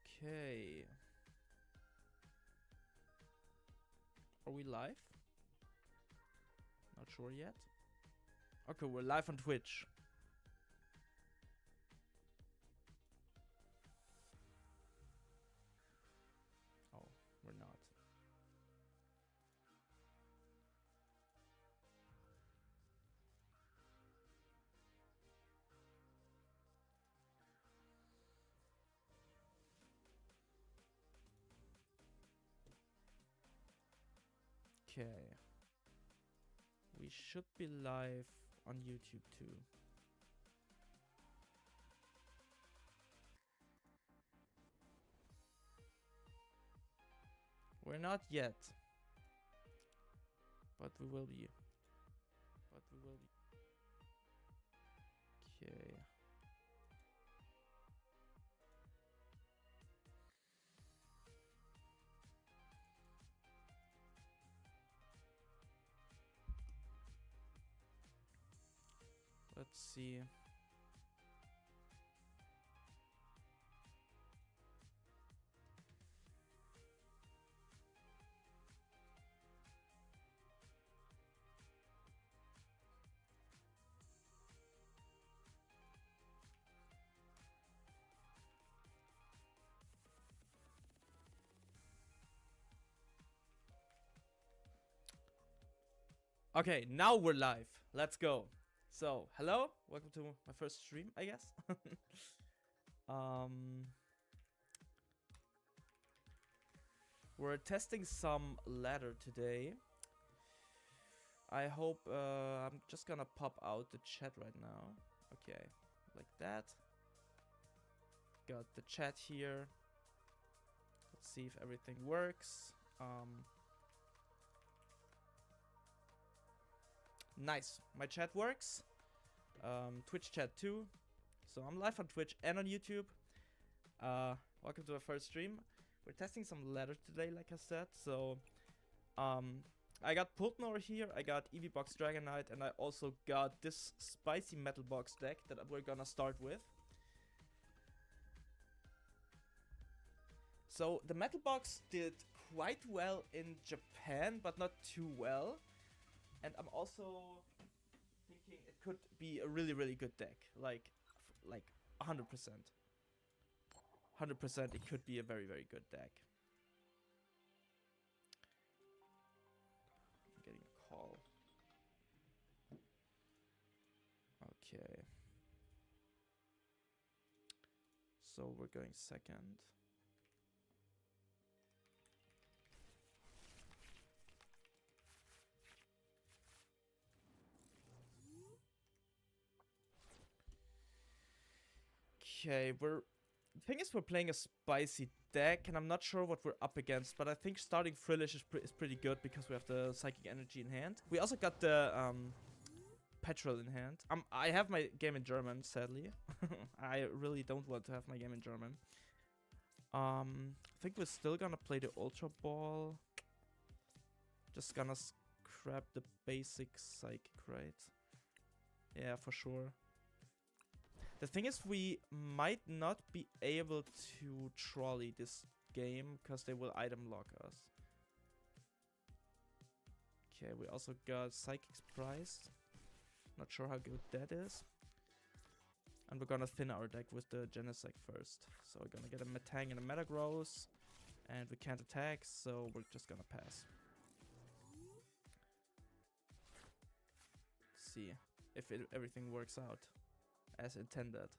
Okay. Are we live? Not sure yet. Okay, we're live on Twitch. Oh, we're not. Okay. We should be live on YouTube too. We're not yet. But we will be. Okay. Let's see. Okay, now we're live. Let's go. So, hello, welcome to my first stream, I guess. We're testing some ladder today. I hope I'm just gonna pop out the chat right now. Okay, like that. Got the chat here. Let's see if everything works. Nice, my chat works. Twitch chat too. So I'm live on Twitch and on YouTube. Welcome to our first stream. We're testing some ladders today, like I said. So I got Pultnor here, I got EV Box Dragonite, and I also got this spicy metal box deck that we're gonna start with. So the metal box did quite well in Japan, but not too well. And I'm also thinking it could be a really, really good deck. Like 100%. 100% it could be a very, very good deck. I'm getting a call. Okay. So we're going second. Okay, the thing is we're playing a spicy deck, and I'm not sure what we're up against, but I think starting Frillish is pretty good because we have the Psychic Energy in hand. We also got the Petrel in hand. I have my game in German, sadly. I really don't want to have my game in German. I think we're still gonna play the Ultra Ball. Just gonna scrap the basic Psychic, right? Yeah, for sure. The thing is, we might not be able to trolley this game because they will item lock us. Okay, we also got Psychic's Prize. Not sure how good that is. And we're gonna thin our deck with the Genesect first. So we're gonna get a Metang and a Metagross. And we can't attack, so we're just gonna pass. Let's see if everything works out as intended.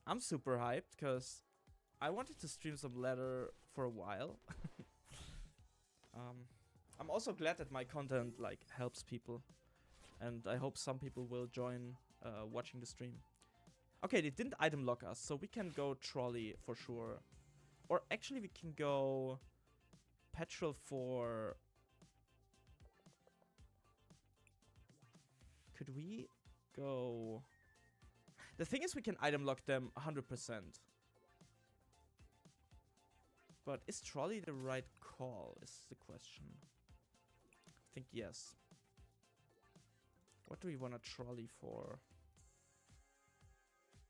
I'm super hyped because I wanted to stream some ladder for a while. I'm also glad that my content like helps people, and I hope some people will join watching the stream. Okay, they didn't item lock us, so we can go trolley for sure, or actually we can go Petrel for. Could we go? The thing is, we can item lock them 100%. But is trolley the right call, is the question. I think yes. What do we want to trolley for?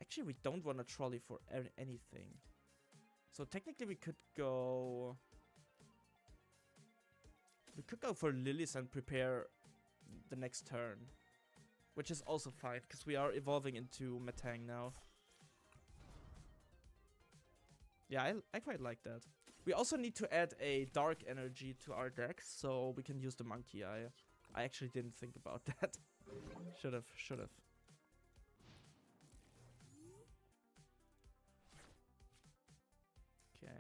Actually, we don't want a trolley for anything. So technically we could go... We could go for Lilies and prepare the next turn. Which is also fine, because we are evolving into Metang now. Yeah, I quite like that. We also need to add a dark energy to our decks, so we can use the monkey eye. I actually didn't think about that. Should've. Okay.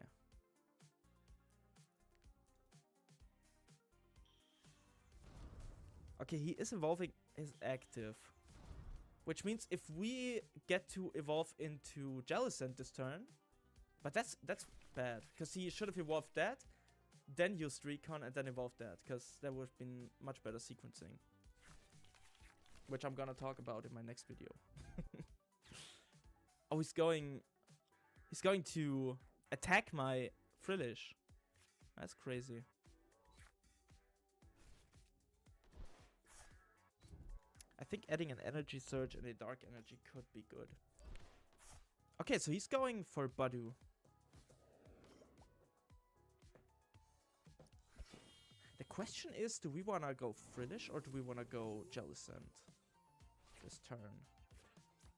Okay, he is evolving his active. Which means if we get to evolve into Jellicent this turn... But that's bad, because he should have evolved that, then used Recon, and then evolved that, because that would have been much better sequencing. Which I'm gonna talk about in my next video. Oh, he's going to attack my Frillish. That's crazy. I think adding an energy surge and a dark energy could be good. Okay, so he's going for Badu. The question is, do we want to go Frillish or do we want to go Jellicent this turn?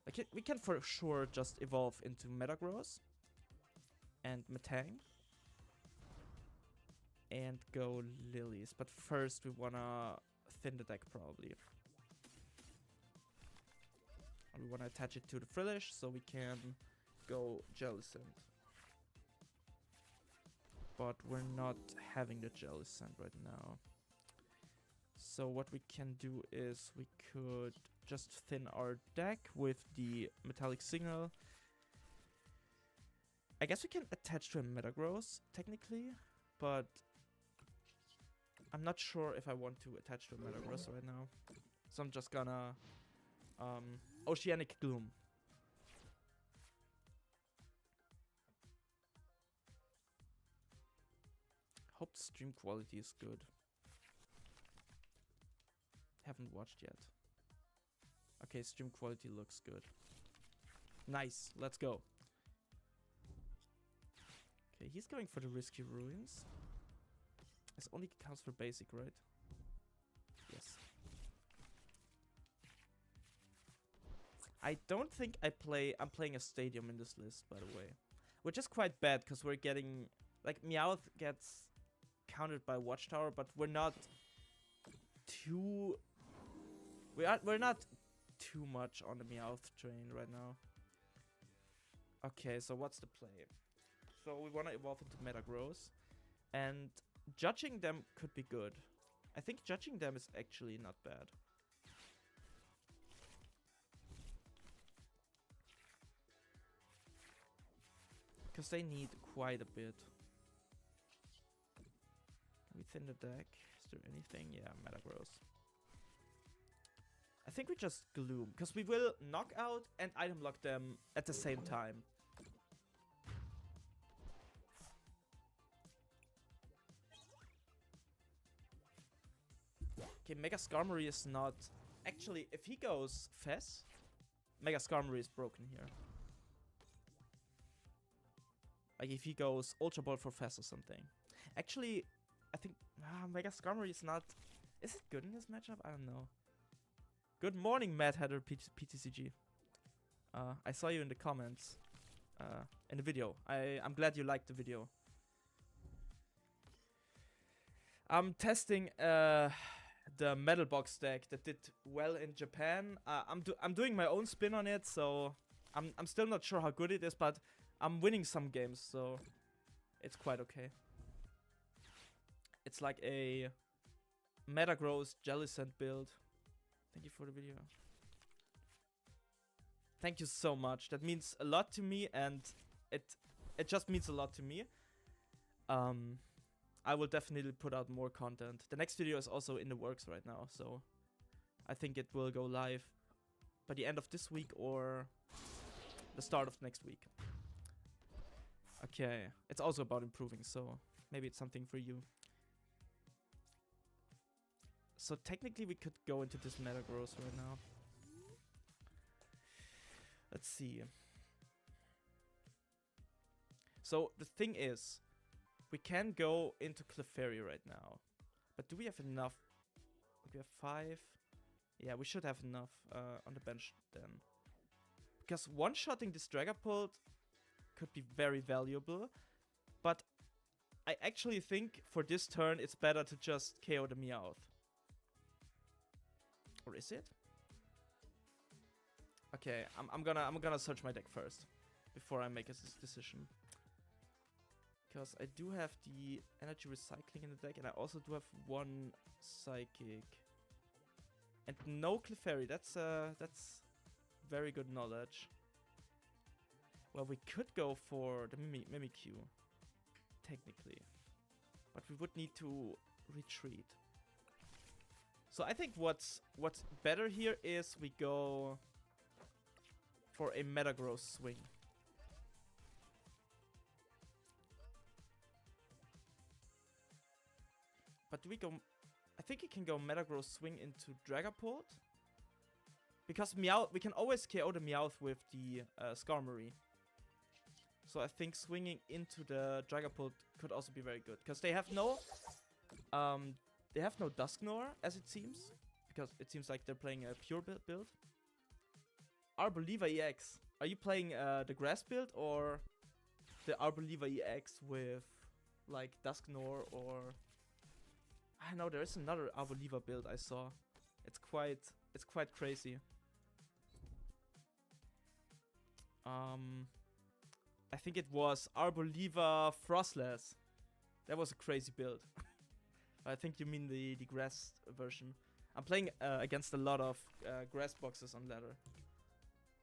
Like, we can for sure just evolve into Metagross and Metang and go Lilies. But first we want to thin the deck probably. And we want to attach it to the Frillish so we can go Jellicent. But we're not having the Jellicent right now. So what we can do is we could just thin our deck with the Metallic Signal. I guess we can attach to a Metagross, technically, but I'm not sure if I want to attach to a Metagross right now. So I'm just gonna Oceanic Gloom. Hope the stream quality is good. Haven't watched yet. Okay, stream quality looks good. Nice, let's go. Okay, he's going for the Risky Ruins. This only counts for basic, right? Yes. I don't think I'm playing a Stadium in this list, by the way. Which is quite bad, because we're getting... Like, Meowth gets countered by Watchtower, but we're not too... We're not too much on the Meowth train right now. Okay, so what's the play? So we want to evolve into Metagross. And judging them could be good. I think judging them is actually not bad. Because they need quite a bit. Can we thin the deck? Is there anything? Yeah, Metagross. I think we just Gloom, because we will knock out and item lock them at the same time. Okay, Mega Skarmory is not... Actually, if he goes Fess, Mega Skarmory is broken here. Like if he goes Ultra Ball for Fess or something. Actually, I think Mega Skarmory is not... Is it good in this matchup? I don't know. Good morning, Mad Hatter PTCG. I saw you in the comments in the video. I'm glad you liked the video. I'm testing the Metal Box deck that did well in Japan. I'm doing my own spin on it, so I'm still not sure how good it is, but I'm winning some games, so it's quite okay. It's like a Metagross Jellicent build. Thank you for the video. Thank you so much. That means a lot to me, and it just means a lot to me. I will definitely put out more content. The next video is also in the works right now, so I think it will go live by the end of this week or the start of next week. Okay, it's also about improving, so maybe it's something for you. So technically we could go into this Metagross right now. Let's see. So the thing is, we can go into Clefairy right now. But do we have enough? We have 5. Yeah, we should have enough on the bench then. Because one-shotting this Dragapult could be very valuable. But I actually think for this turn it's better to just KO the Meowth. Or is it? Okay, I'm gonna search my deck first before I make a decision. Because I do have the Energy Recycling in the deck, and I also do have 1 Psychic. And no Clefairy, that's very good knowledge. Well, we could go for the Mimikyu, technically. But we would need to retreat. So I think what's better here is we go for a Metagross swing. But do we go... I think you can go Metagross swing into Dragapult. Because Meowth, we can always KO the Meowth with the Skarmory. So I think swinging into the Dragapult could also be very good. Because they have no... Dusknoir, as it seems. Because it seems like they're playing a pure build. Arboliva EX. Are you playing the grass build or the Arboliva EX with like Dusknoir or... I know there is another Arboliva build I saw. It's quite crazy. I think it was Arboliva Frostless. That was a crazy build. I think you mean the grass version. I'm playing against a lot of grass boxes on ladder.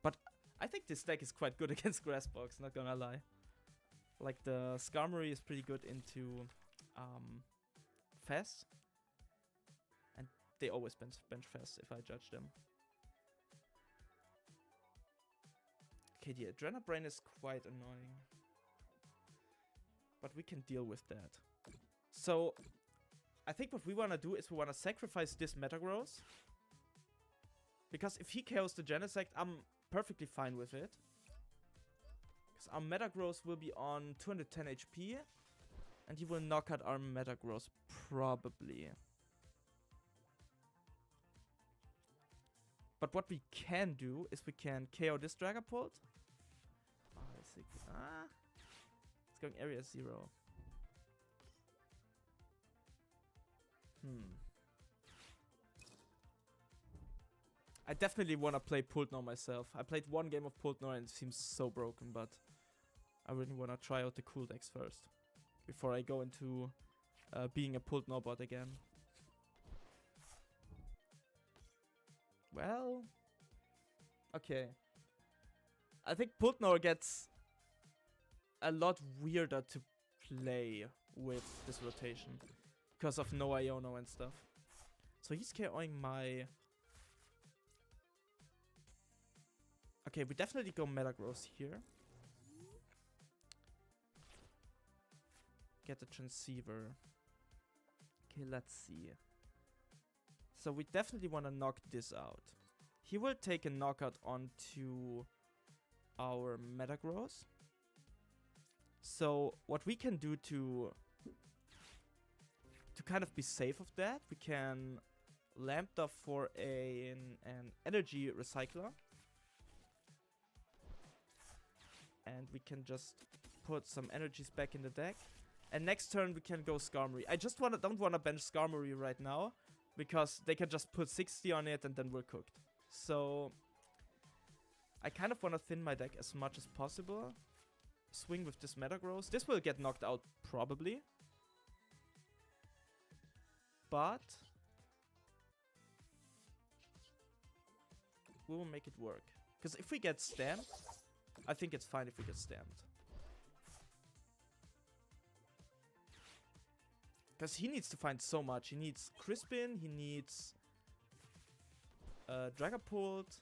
But I think this deck is quite good against grass box, not gonna lie. Like the Skarmory is pretty good into Fast. And they always bench Fast if I judge them. Okay, the Adrenabrain is quite annoying. But we can deal with that. So, I think what we want to do is we want to sacrifice this Metagross. Because if he KOs the Genesect, I'm perfectly fine with it. Because our Metagross will be on 210 HP. And he will knock out our Metagross, probably. But what we can do is we can KO this Dragapult. It's going area 0. I definitely want to play Pultnor myself. I played 1 game of Pultnor and it seems so broken, but I really want to try out the cool decks first. Before I go into being a Pultnor bot again. Well... Okay. I think Pultnor gets a lot weirder to play with this rotation. Because of no Iono and stuff. So he's KOing my... Okay, we definitely go Metagross here. Get the Transceiver. Okay, let's see. So we definitely want to knock this out. He will take a knockout onto our Metagross. So what we can do to kind of be safe of that, we can Lambda for an Energy Recycler. And we can just put some energies back in the deck. And next turn we can go Skarmory. I just don't want to bench Skarmory right now. Because they can just put 60 on it and then we're cooked. So I kind of want to thin my deck as much as possible. Swing with this Metagross. This will get knocked out probably. But we will make it work. Because if we get stamped, I think it's fine if we get stamped. Because he needs to find so much. He needs Crispin, he needs Dragapult.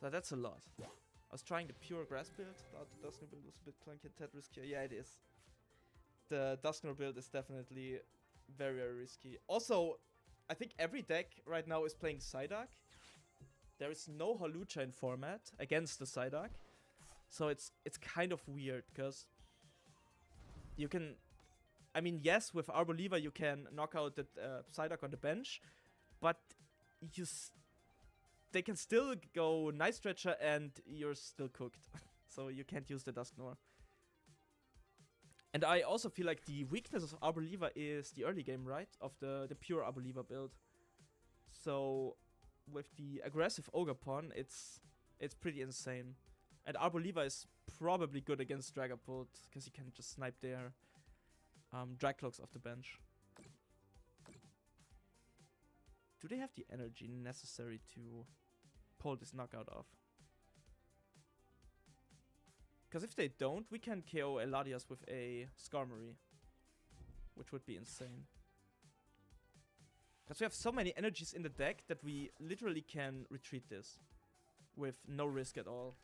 So that's a lot. I was trying the pure grass build. Thought the Dusknoir build was a bit clunky and tad riskier. Yeah, it is. The Dusknoir build is definitely very, very risky. Also, I think every deck right now is playing Psyduck. there is no Holucha in format against the Psyduck. So it's kind of weird, because you can... I mean, yes, with Arboliva you can knock out the Psyduck on the bench, but they can still go Night Stretcher and you're still cooked. So you can't use the Dusknoir. And I also feel like the weakness of Arboliva is the early game, right? Of the pure Arboliva build. So with the aggressive Ogerpon, it's pretty insane. And Arboliva is probably good against Dragapult, because he can just snipe their Dragcloaks off the bench. Do they have the energy necessary to pull this knockout off? Because if they don't, we can KO a Latias with a Skarmory, which would be insane. Because we have so many energies in the deck that we literally can retreat this with no risk at all.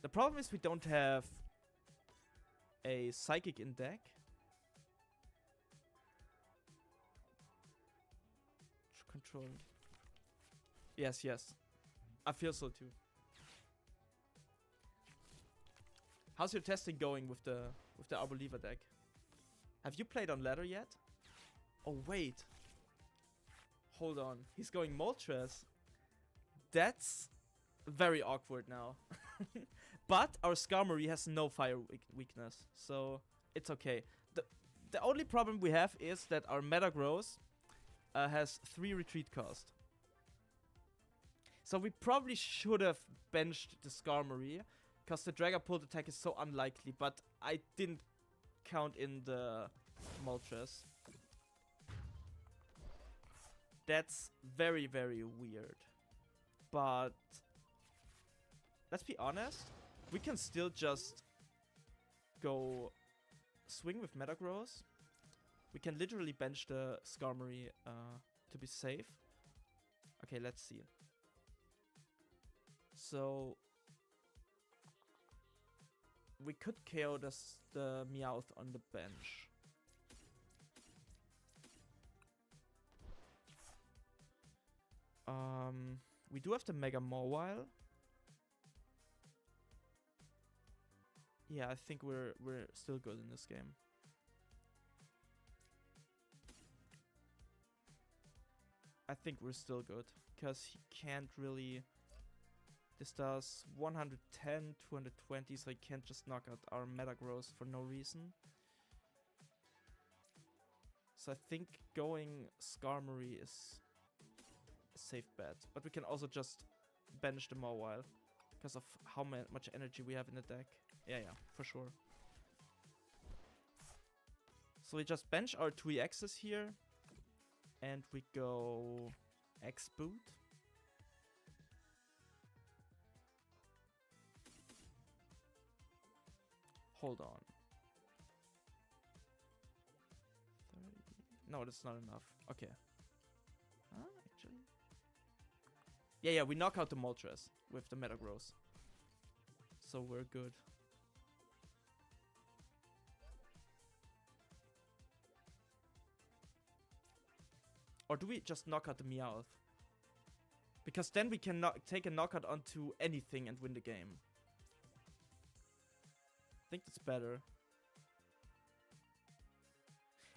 The problem is we don't have a Psychic in deck. Controlling. Yes, yes. I feel so too. How's your testing going with the Arboliva deck? Have you played on ladder yet? Oh wait. Hold on. He's going Moltres. That's very awkward now. But our Skarmory has no fire weakness, so it's okay. The only problem we have is that our Metagross has 3 retreat cost. So we probably should have benched the Skarmory, because the Dragapult attack is so unlikely, but I didn't count in the Moltres. That's very, very weird. But let's be honest, we can still just go swing with Metagross. We can literally bench the Skarmory to be safe. Okay, let's see. So we could KO the Meowth on the bench. We do have the Mega Mawile. Yeah, I think we're still good in this game. I think we're still good, because he can't really... This does 110, 220, so he can't just knock out our Metagross for no reason. So I think going Skarmory is a safe bet. But we can also just bench the Mawile, because of how much energy we have in the deck. Yeah, for sure. So we just bench our 2 EXs here. And we go X-Boot. Hold on. 30. No, that's not enough. Okay. Actually. Yeah, we knock out the Moltres with the Metagross. So we're good. Or do we just knock out the Meowth? Because then we can take a knockout onto anything and win the game. I think that's better.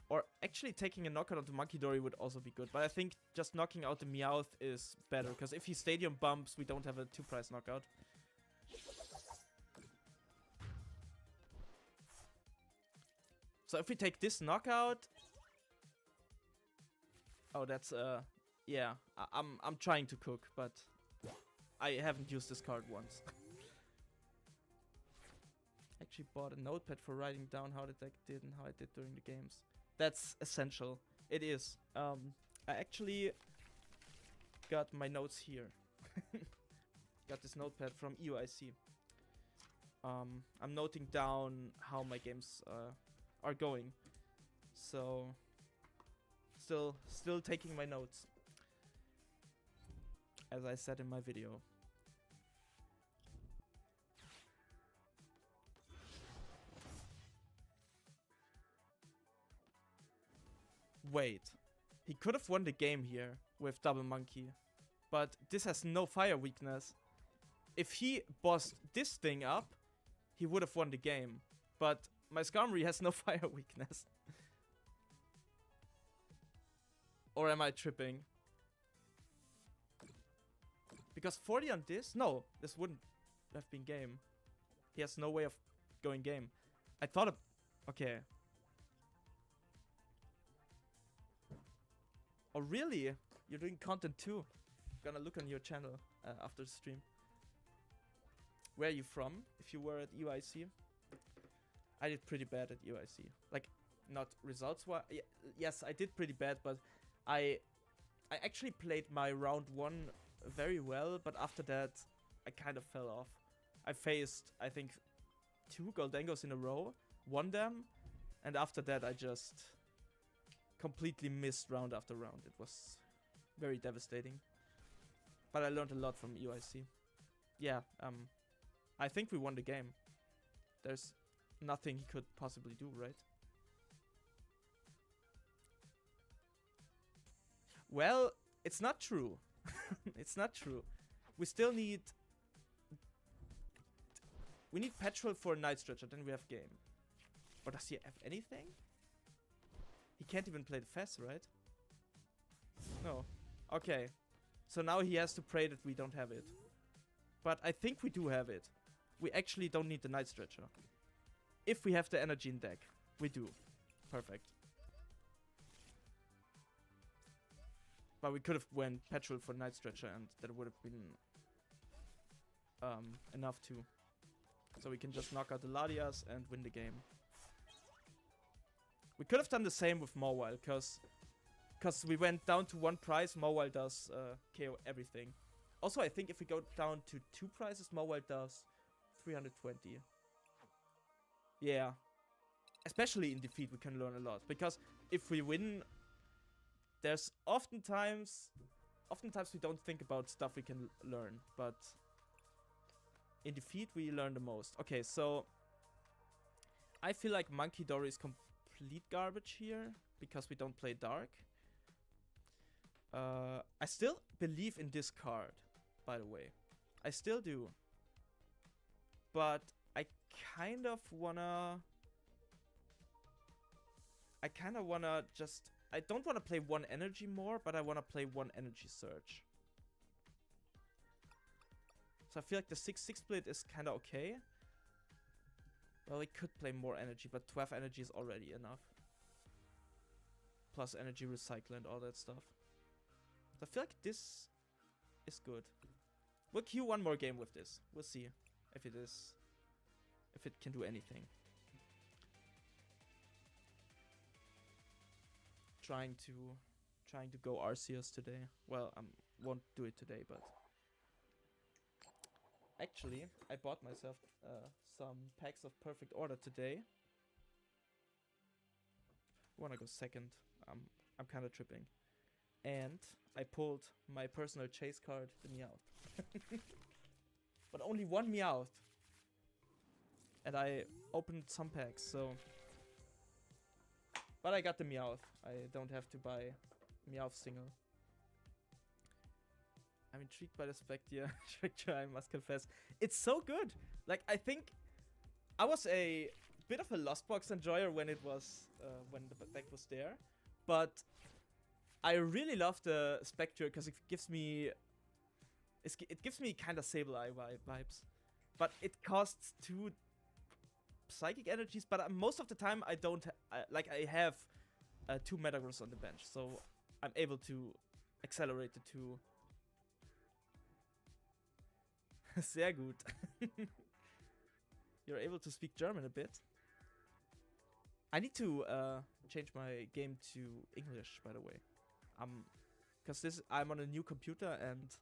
Or actually taking a knockout onto Munkidori would also be good. But I think just knocking out the Meowth is better. Because if he Stadium bumps, we don't have a 2-price knockout. So if we take this knockout... Oh, that's, yeah. I'm trying to cook, but I haven't used this card once. Actually bought a notepad for writing down how the deck did and how I did during the games. That's essential. It is. I actually got my notes here. Got this notepad from EUIC. I'm noting down how my games are going. So... Still taking my notes, as I said in my video. Wait, he could have won the game here with Double Monkey. But this has no fire weakness. If he bossed this thing up, he would have won the game. But my Skarmory has no fire weakness. Or am I tripping? Because 40 on this? No, this wouldn't have been game. He has no way of going game. I thought of... Okay. Oh, really? You're doing content too? I'm gonna look on your channel after the stream. Where are you from, if you were at UIC? I did pretty bad at UIC. Like, not results-wise. Yes, I did pretty bad, but I actually played my round 1 very well, but after that, I kind of fell off. I faced, I think, 2 Goldengos in a row, won them, and after that I just completely missed round after round. It was very devastating. But I learned a lot from UIC. Yeah, I think we won the game. There's nothing he could possibly do, right? Well, it's not true. It's not true. We still need... We need Petrel for Night Stretcher, then we have game. Or does he have anything? He can't even play the Fess, right? No. Okay. So now he has to pray that we don't have it. But I think we do have it. We actually don't need the Night Stretcher. If we have the energy in deck. We do. Perfect. But we could have went Petrel for Night Stretcher and that would have been enough too. So we can just knock out the Latias and win the game. We could have done the same with Mawile, because we went down to 1 prize, Mawile does KO everything. Also, I think if we go down to 2 prizes, Mawile does 320. Yeah. Especially in defeat, we can learn a lot. Because if we win, there's oftentimes we don't think about stuff we can learn, but in defeat we learn the most. Okay, so I feel like Monkey Dory is complete garbage here because we don't play Dark. I still believe in this card, by the way. I still do. But I kind of wanna just... I don't want to play 1 energy more, but I want to play 1 energy surge. So I feel like the 6-6 split is kind of okay. Well, we could play more energy, but 12 energy is already enough. Plus energy recycle and all that stuff. So I feel like this is good. We'll queue 1 more game with this. We'll see if it can do anything. Trying to go Arceus today. Well, won't do it today, but actually I bought myself some packs of Perfect Order today. Wanna go second? I'm kind of tripping, and I pulled my personal chase card, the Meowth, but only 1 Meowth, and I opened some packs, so. But I got the Meowth. I don't have to buy Meowth single. I'm intrigued by the Spectrier, I must confess. It's so good! Like, I think I was a bit of a Lost Box enjoyer when it was, when the deck was there. But I really love the Spectrier because it gives me kind of Sableye vibes. But it costs 2 psychic energies, but most of the time I don't I have 2 Metagross on the bench, so I'm able to accelerate the 2. Sehr gut. You're able to speak German a bit. I need to change my game to English, by the way. Because I'm on a new computer and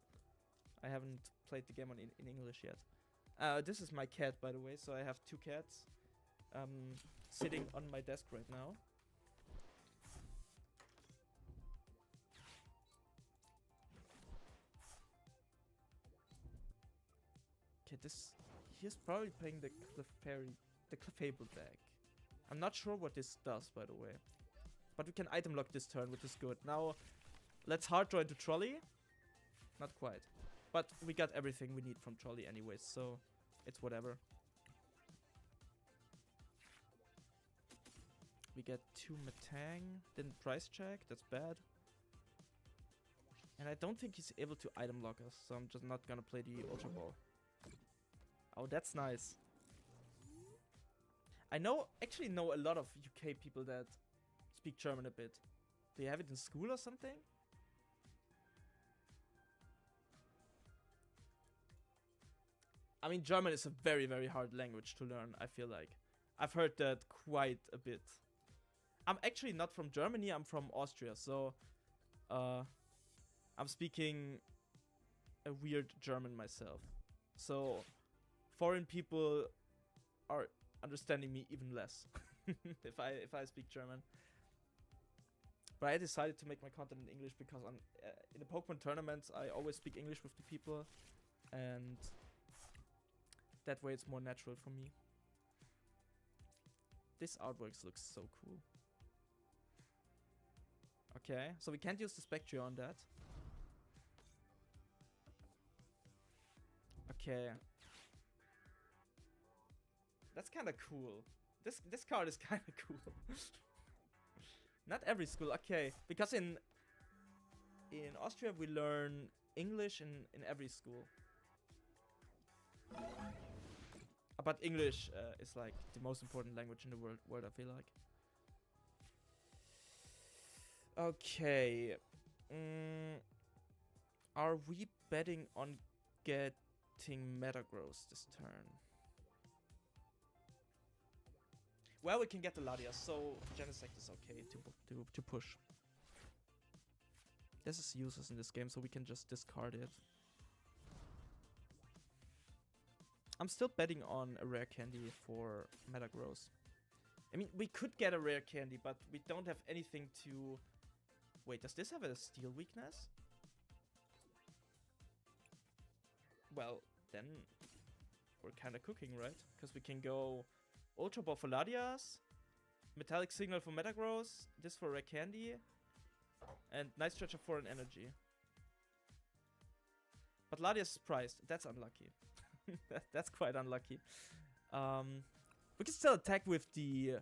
I haven't played the game in English yet. This is my cat, by the way, so I have 2 cats sitting on my desk right now. Okay, he's probably playing the Clefairy, the Clefable deck. I'm not sure what this does, by the way. But we can item lock this turn, which is good. Now, let's hard draw into Trolley. Not quite. But we got everything we need from Trolley anyways, so it's whatever. We get 2 Metang. Didn't price check. That's bad. And I don't think he's able to item lock us, so I'm just not gonna play the Ultra Ball. Oh, that's nice. I actually know a lot of UK people that speak German a bit. Do you have it in school or something? I mean, German is a very, very hard language to learn, I feel like. I've heard that quite a bit. I'm actually not from Germany, I'm from Austria, so I'm speaking a weird German myself. So foreign people are understanding me even less if I speak German. But I decided to make my content in English because in the Pokemon tournaments I always speak English with the people, and that way it's more natural for me. This artwork looks so cool. Okay, so we can't use the Spectrier on that. Okay. That's kind of cool. This card is kind of cool. Not every school, okay. Because in Austria we learn English in every school. But English is like the most important language in the world, I feel like. Okay. Are we betting on getting Metagross this turn? Well, we can get the Latias, so Genesect is okay to push. This is useless in this game, so we can just discard it. I'm still betting on a Rare Candy for Metagross. I mean, we could get a Rare Candy, but we don't have anything to... Wait, does this have a Steel weakness? Well, then we're kind of cooking, right? Because we can go Ultra Ball for Latias, Metallic Signal for Metagross, this for Rare Candy, and Night Stretcher for an Energy. But Latias is priced. That's unlucky. That's quite unlucky. We can still attack with the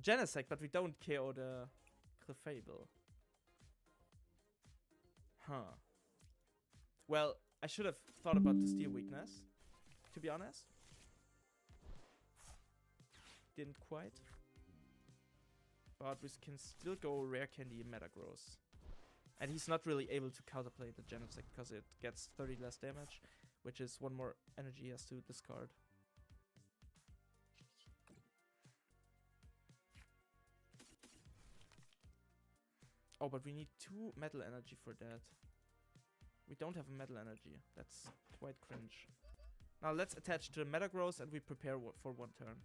Genesect, but we don't KO the Clefairy. Huh. Well, I should have thought about the Steel weakness, to be honest. Didn't quite. But we can still go Rare Candy Metagross. And he's not really able to counterplay the Genesect because it gets 30 less damage, which is 1 more energy he has to discard. Oh, but we need 2 metal energy for that. We don't have a metal energy. That's quite cringe. Now let's attach to the Metagross and we prepare for 1 turn.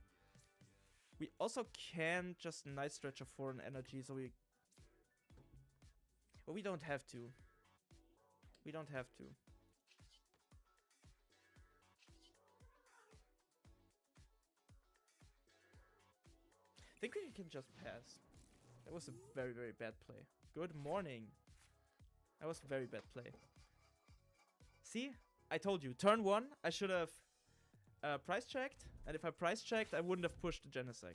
We also can just Night Stretcher for an energy, so we... But we don't have to. We don't have to. I think we can just pass. That was a very, very bad play. Good morning. That was a very bad play. See? I told you. Turn 1, I should have price checked. And if I price checked, I wouldn't have pushed the Genesect.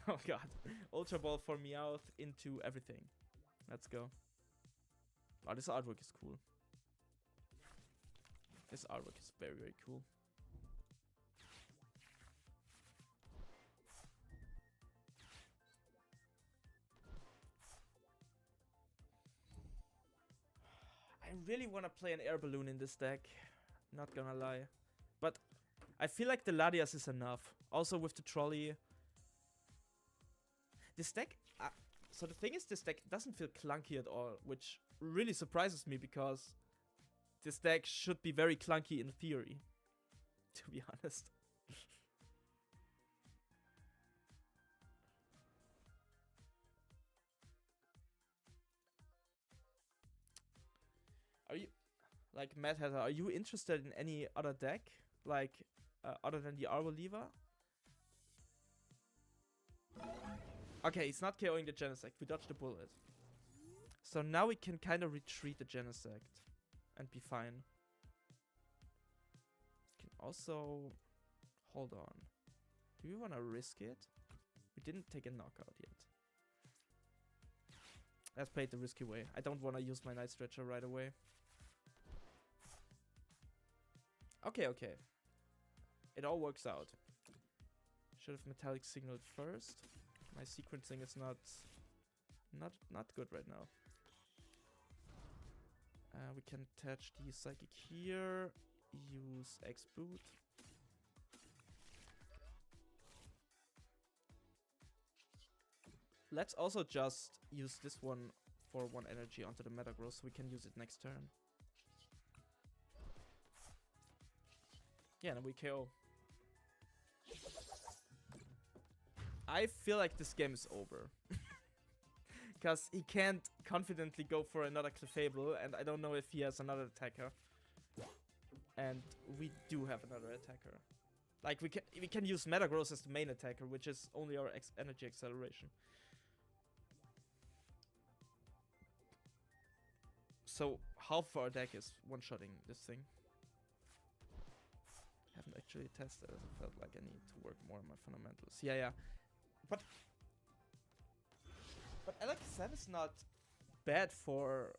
Oh god. Ultra Ball for Meowth into everything. Let's go. Oh, this artwork is cool. This artwork is very, very cool. I really want to play an air balloon in this deck. Not gonna lie. But I feel like the Latias is enough. Also with the Trolley. This deck... so the thing is, this deck doesn't feel clunky at all. Which really surprises me because this deck should be very clunky in theory. To be honest. Are you... Like, Mad Hatter, are you interested in any other deck? Like, other than the Arbor Lever? Okay, he's not KOing the Genesect. We dodged the bullet. So now we can kind of retreat the Genesect and be fine. Can also hold on. Do we want to risk it? We didn't take a knockout yet. Let's play it the risky way. I don't want to use my Night Stretcher right away. Okay, okay. It all works out. Should have Metallic signaled first. My sequencing is not good right now. We can attach the Psychic here. Use X boot. Let's also just use this one for 1 energy onto the Metagross so we can use it next turn. Yeah, and we KO. I feel like this game is over. Because he can't confidently go for another Clefable, and I don't know if he has another attacker. And we do have another attacker. Like, we can use Metagross as the main attacker, which is only our energy acceleration. So, half of our deck is one-shotting this thing. Haven't actually tested it. I felt like I need to work more on my fundamentals. Yeah, yeah. But LXM is not bad for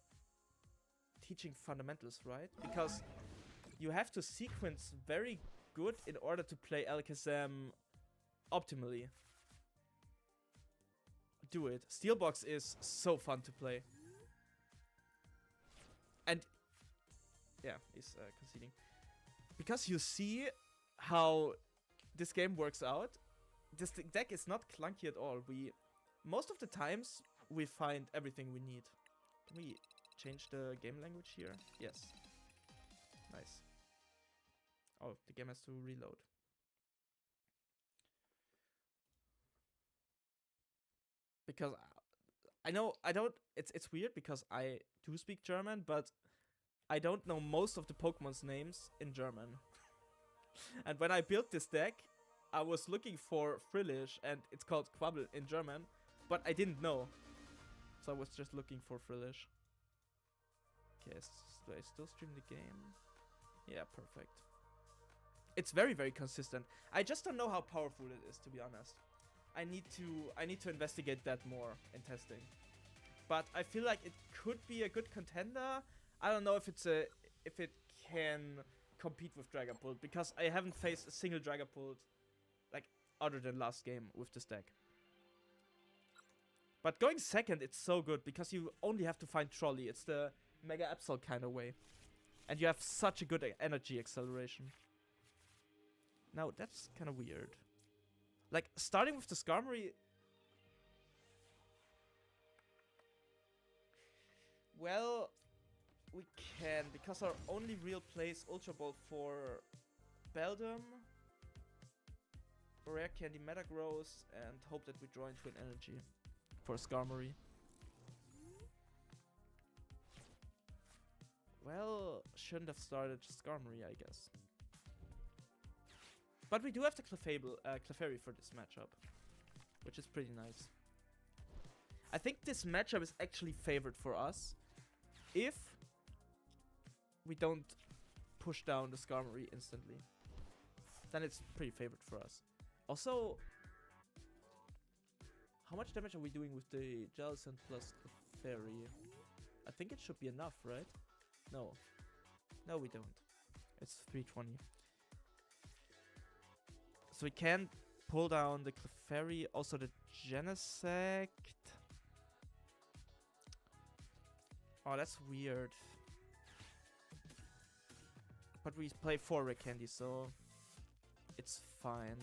teaching fundamentals, right? Because you have to sequence very good in order to play LKSM optimally. Do it. Steelbox is so fun to play. And yeah, he's conceding. Because you see how this game works out, this deck is not clunky at all. Most of the times we find everything we need. Can we change the game language here? Yes. Nice. Oh, the game has to reload. Because I know it's weird because I do speak German, but I don't know most of the Pokemon's names in German. And when I built this deck, I was looking for Frillish, and it's called Quabble in German, but I didn't know. So I was just looking for Frillish. Okay, do I still stream the game? Yeah, perfect. It's very, very consistent. I just don't know how powerful it is, to be honest. I need to investigate that more in testing. But I feel like it could be a good contender. I don't know if it can compete with Dragapult, because I haven't faced a single Dragapult like other than last game with this deck. But going second, it's so good because you only have to find Trolley. It's the Mega Absol kind of way. And you have such a good energy acceleration. Now, that's kind of weird. Like, starting with the Skarmory... Well, we can, because our only real play is Ultra Ball for Beldum, Rare Candy Metagross, and hope that we draw into an energy for Skarmory. Well, shouldn't have started Skarmory, I guess. But we do have the Clefairy for this matchup, which is pretty nice. I think this matchup is actually favored for us if we don't push down the Skarmory instantly. Then it's pretty favored for us. Also, how much damage are we doing with the Jellicent plus Clefairy? I think it should be enough, right? No. No, we don't. It's 320. So we can pull down the Clefairy, also the Genesect. Oh, that's weird. But we play 4 Rare Candy, so it's fine.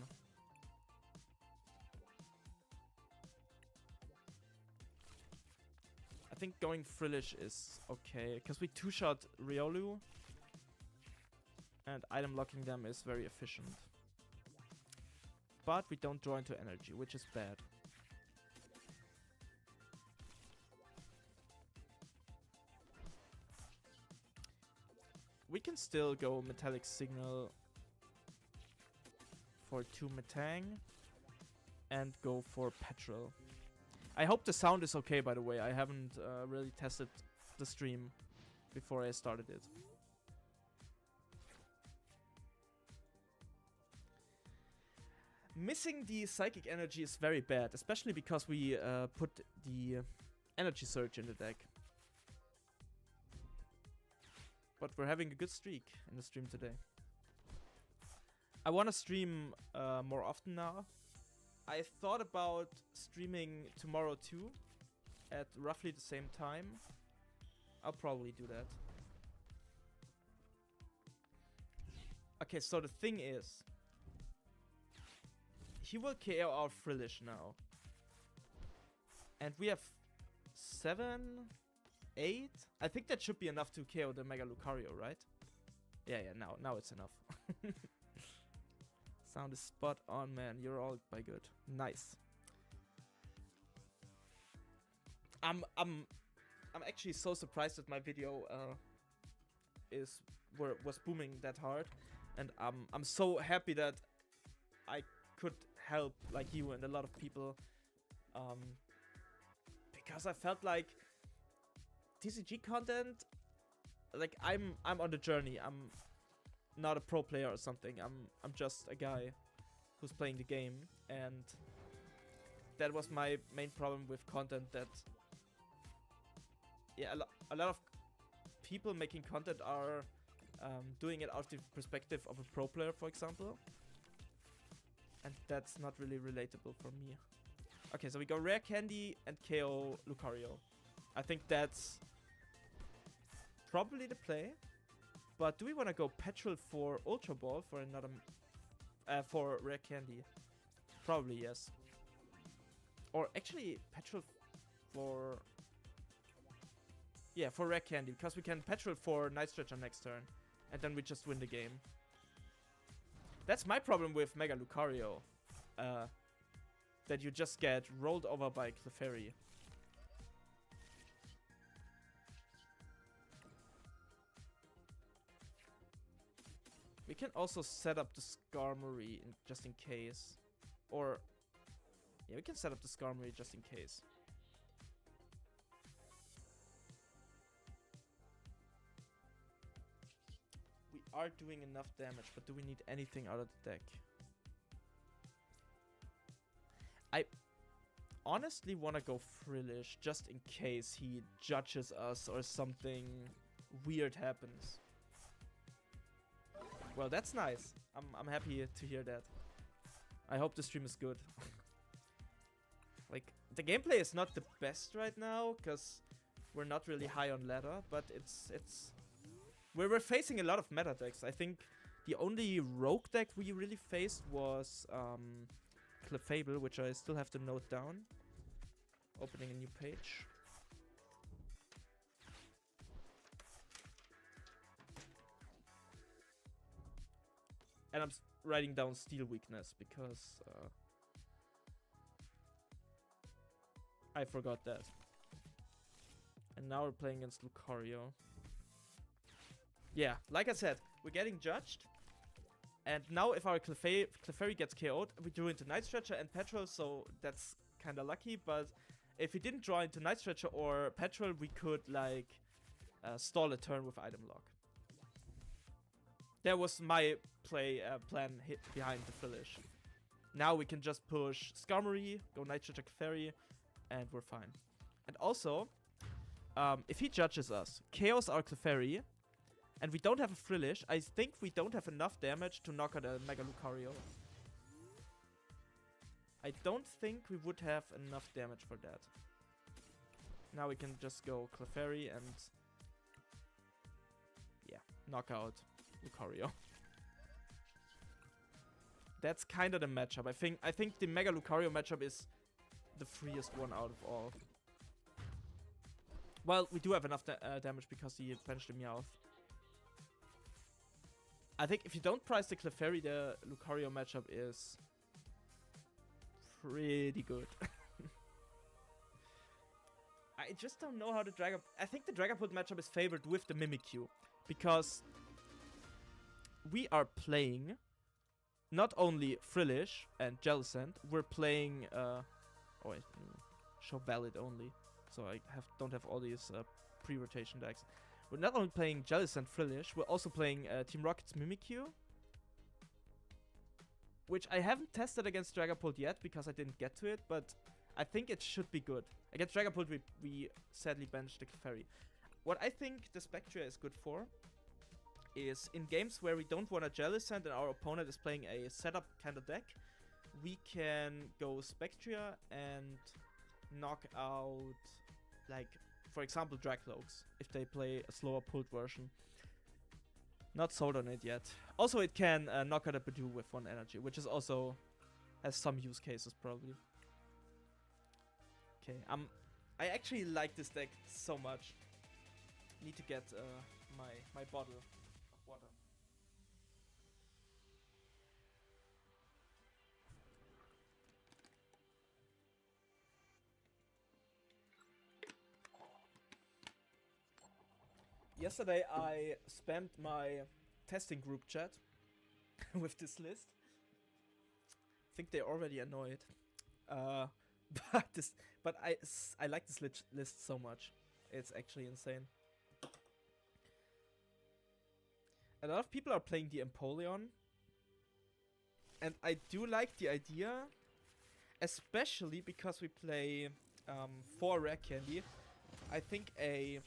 I think going Frillish is okay, because we 2-shot Riolu, and item locking them is very efficient. But we don't draw into energy, which is bad. We can still go Metallic Signal for 2 Metang and go for Petrel. I hope the sound is okay, by the way. I haven't really tested the stream before I started it. Missing the Psychic Energy is very bad, especially because we put the Energy Surge in the deck. But we're having a good streak in the stream today. I want to stream more often now. I thought about streaming tomorrow too, at roughly the same time. I'll probably do that. Okay, so the thing is, he will KO our Frillish now. And we have 7, 8. I think that should be enough to KO the Mega Lucario, right? Yeah, now it's enough. Sound is spot on, man. You're all by good. Nice. I'm actually so surprised that my video was booming that hard, and I'm so happy that I could help like you and a lot of people, because I felt like TCG content, like I'm on the journey. I'm not a pro player or something. I'm just a guy who's playing the game, and that was my main problem with content. That yeah, a lot of people making content are doing it out of the perspective of a pro player, for example, and that's not really relatable for me. Okay, so we go Rare Candy and KO Lucario. I think that's probably the play. But do we want to go Petrel for Ultra Ball for another for Rare Candy? Probably yes. Or actually Petrel for for Rare Candy, because we can Petrel for Night Stretcher next turn, and then we just win the game. That's my problem with Mega Lucario, that you just get rolled over by Clefairy. We can also set up the Skarmory just in case. Or, yeah, we can set up the Skarmory just in case. We are doing enough damage, but do we need anything out of the deck? I honestly want to go Frillish just in case he judges us or something weird happens. Well, that's nice. I'm happy to hear that. I hope the stream is good. Like, the gameplay is not the best right now, because we're not really high on ladder, but we're facing a lot of meta decks. I think the only rogue deck we really faced was Clefable, which I still have to note down. Opening a new page. And I'm writing down Steel Weakness because I forgot that. And now we're playing against Lucario. Yeah, like I said, we're getting judged. And now if our Clefairy gets KO'd, we drew into Night Stretcher and Petrel, so that's kind of lucky. But if we didn't draw into Night Stretcher or Petrel, we could like stall a turn with item lock. That was my plan behind the Frillish. Now we can just push Skarmory, go Night Stretcher Clefairy, and we're fine. And also, if he judges us, KOs our Clefairy, and we don't have a Frillish, I think we don't have enough damage to knock out a Mega Lucario. I don't think we would have enough damage for that. Now we can just go Clefairy and yeah, knock out Lucario. That's kind of the matchup. I think the Mega Lucario matchup is the freest one out of all. Well, we do have enough damage because he banished the Meowth. I think if you don't price the Clefairy, the Lucario matchup is pretty good. I just don't know how the Dragon... I think the Dragapult matchup is favored with the Mimikyu, because we are playing not only Frillish and Jellicent, we're playing... oh wait, show valid only. So I don't have all these pre-rotation decks. We're not only playing Jellicent Frillish, we're also playing Team Rocket's Mimikyu, which I haven't tested against Dragapult yet because I didn't get to it, but I think it should be good. Against Dragapult, we sadly benched the Clefairy. What I think the Spectrier is good for is in games where we don't want a Jellicent and our opponent is playing a setup kind of deck, we can go Spectrier and knock out, like, for example, Dracloaks, if they play a slower pulled version. Not sold on it yet. Also, it can knock out a Budou with 1 energy, which is also has some use cases probably. Okay, I actually like this deck so much. Need to get my bottle of water. Yesterday I spammed my testing group chat with this list. I think they're already annoyed. But I like this list so much. It's actually insane. A lot of people are playing the Empoleon. And I do like the idea. Especially because we play 4 Rare Candy. I think a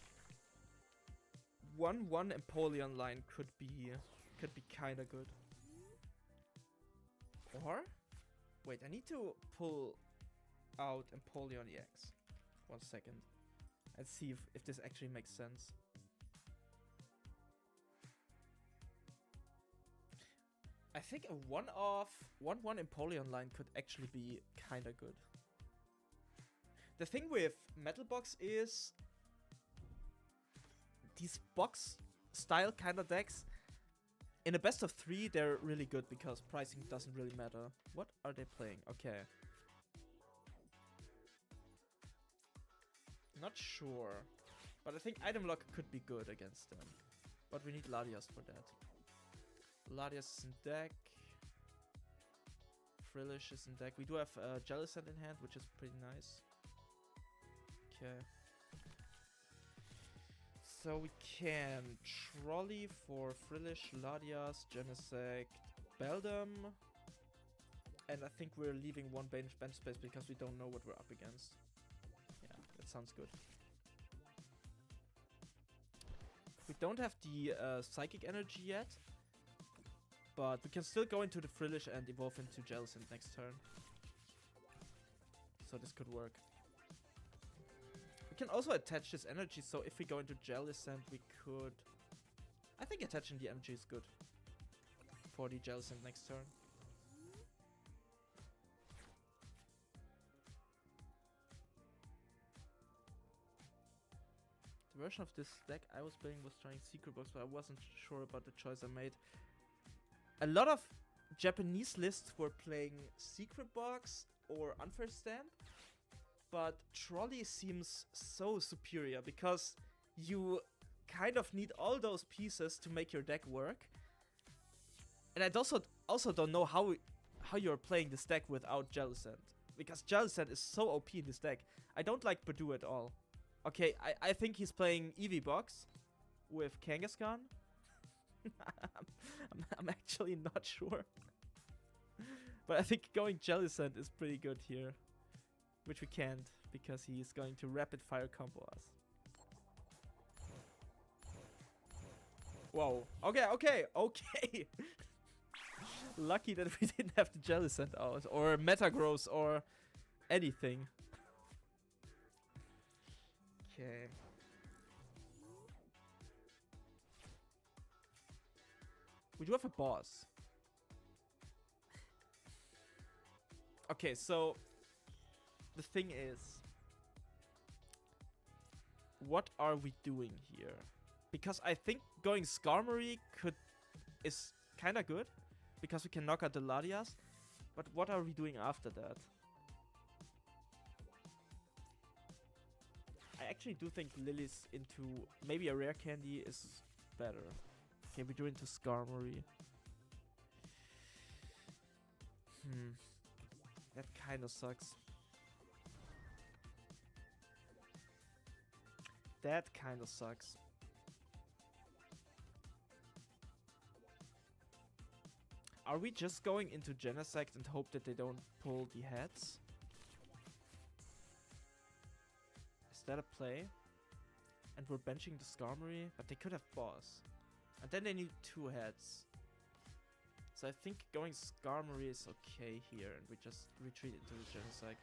1/1 Empoleon line could be kinda good. Or wait, I need to pull out Empoleon EX. 1 second. And see if this actually makes sense. I think a 1-1 Empoleon line could actually be kinda good. The thing with Metal Box is these box style kind of decks, in a best of 3, they're really good because pricing doesn't really matter. What are they playing? Okay. Not sure. But I think Item Lock could be good against them. But we need Latias for that. Latias is in deck. Frillish is in deck. We do have Jellicent in hand, which is pretty nice. Okay. So we can Trolley for Frillish, Latias, Genesect, Beldum. And I think we're leaving 1 bench space because we don't know what we're up against. Yeah, that sounds good. We don't have the Psychic Energy yet. But we can still go into the Frillish and evolve into Jellicent next turn. So this could work. We can also attach this energy, so if we go into Jellicent, we could... I think attaching the energy is good for the Jellicent next turn. The version of this deck I was playing was trying Secret Box, but I wasn't sure about the choice I made. A lot of Japanese lists were playing Secret Box or Unfair Stamp, but Trolley seems so superior because you kind of need all those pieces to make your deck work. And I also don't know how you're playing this deck without Jellicent, because Jellicent is so OP in this deck. I don't like Budou at all. Okay, I think he's playing Eevee Box with Kangaskhan. I'm actually not sure. But I think going Jellicent is pretty good here. Which we can't, because he's going to rapid fire combo us. Whoa. Okay. Lucky that we didn't have the Jellicent out. Or Metagross or anything. Okay. We do have a boss. Okay, so the thing is, what are we doing here? Because I think going Skarmory is kind of good, because we can knock out the Latias. But what are we doing after that? I actually do think Lillie's into maybe a Rare Candy is better. Okay, we do into Skarmory. That kind of sucks. That kind of sucks. Are we just going into Genesect and hope that they don't pull the heads? Is that a play? And we're benching the Skarmory, but they could have boss. And then they need 2 heads. So I think going Skarmory is okay here, and we just retreat into the Genesect.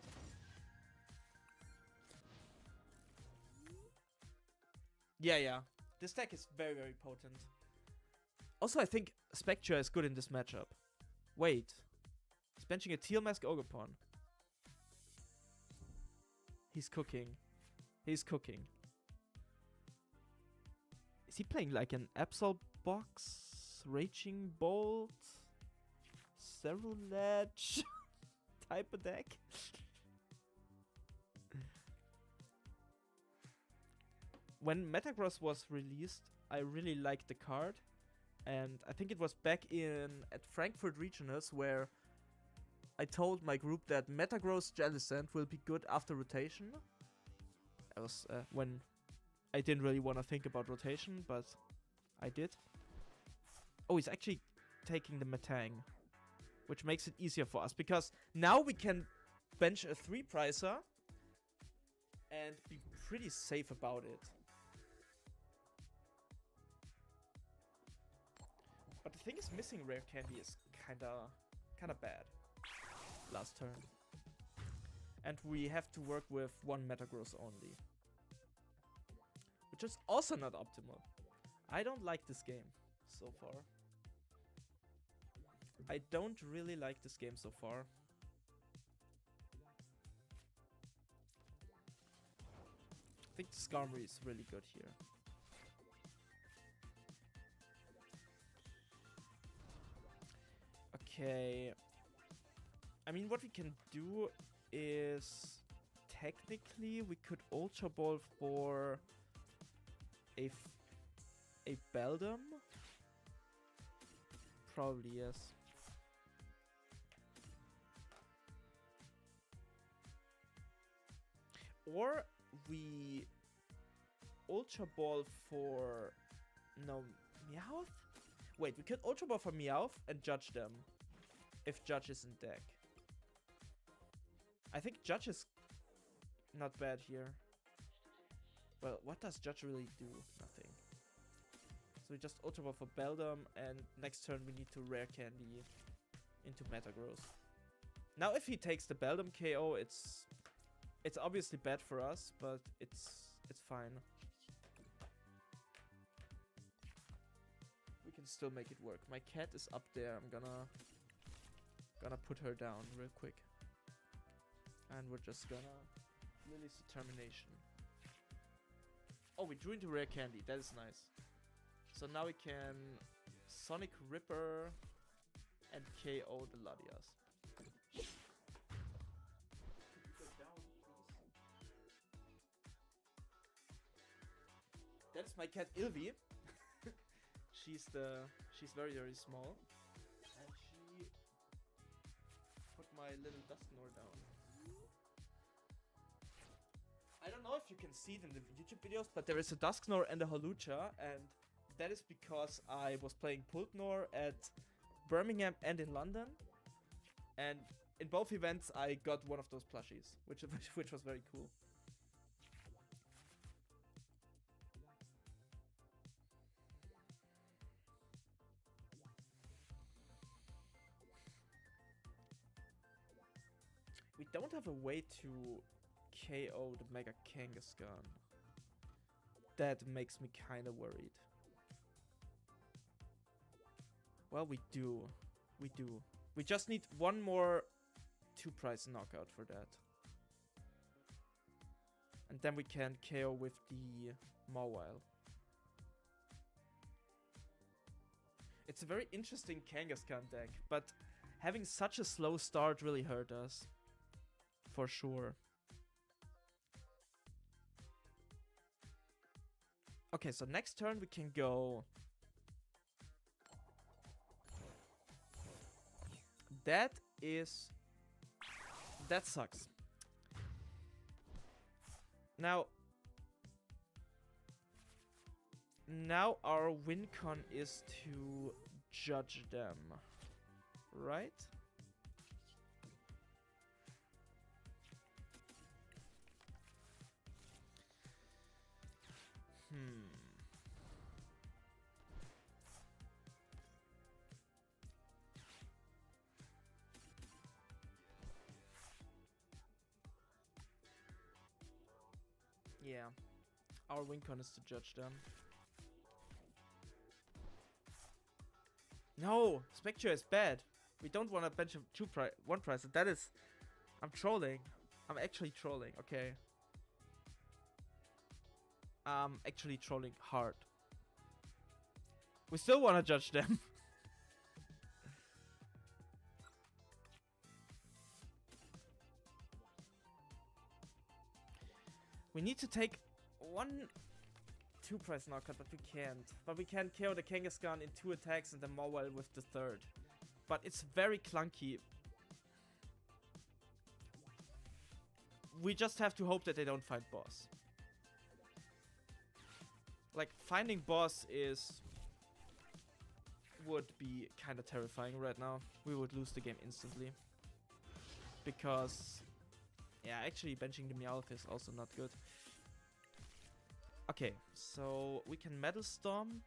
Yeah. This deck is very, very potent. Also, I think Spectrier is good in this matchup. Wait. He's benching a Teal Mask Ogopon. He's cooking. He's cooking. Is he playing like an Absol Box, Raging Bolt, Cerulege type of deck? When Metagross was released, I really liked the card. And I think it was back at Frankfurt Regionals where I told my group that Metagross Jellicent will be good after rotation. That was when I didn't really want to think about rotation, but I did. Oh, he's actually taking the Metang, which makes it easier for us because now we can bench a 3-pricer and be pretty safe about it. But the thing is, missing Rare Candy is kinda bad last turn. And we have to work with 1 Metagross only, which is also not optimal. I don't like this game so far. I don't really like this game so far. I think the Skarmory is really good here. Okay. I mean, what we can do is technically we could Ultra Ball for a Beldum. Probably yes. Or we Ultra Ball for Meowth? Wait, we could Ultra Ball for Meowth and Judge them if Judge is in deck. I think Judge is not bad here. Well, what does Judge really do? Nothing. So we just Ultra Ball for Beldum, and next turn we need to Rare Candy into Metagross. Now if he takes the Beldum KO, it's obviously bad for us, but it's fine. We can still make it work. My cat is up there. I'm gonna put her down real quick. And we're just gonna Lily's Determination. Oh, we drew into Rare Candy. That is nice. So now we can Sonic Ripper and KO the Latias. That's my cat Ilvi. She's very, very small. And she put my little Dusknoir down. I don't know if you can see it in the YouTube videos, but there is a Dusknoir and a Hawlucha, and that is because I was playing Pultnor at Birmingham and in London, and in both events I got one of those plushies, which was very cool. We don't have a way to KO the Mega Kangaskhan. That makes me kind of worried. Well, we do. We just need one more 2-price knockout for that. And then we can KO with the Mawile. It's a very interesting Kangaskhan deck, but having such a slow start really hurt us. For sure. Okay, so next turn we can go. That sucks. Now, now our win con is to judge them, right? Yeah, our win con is to judge them. No, Spectrier is bad. We don't want a bench of one price. That is, I'm trolling. I'm actually trolling. Okay. Actually trolling hard. We still want to judge them. We need to take 1-2 price knockout, but we can't. But we can KO the Kangaskhan in 2 attacks and the Mawile with the 3rd. But it's very clunky. We just have to hope that they don't find boss. Like, finding boss would be kind of terrifying right now. We would lose the game instantly. Because, yeah, actually benching the Meowth is also not good. Okay, so we can Metal Stomp.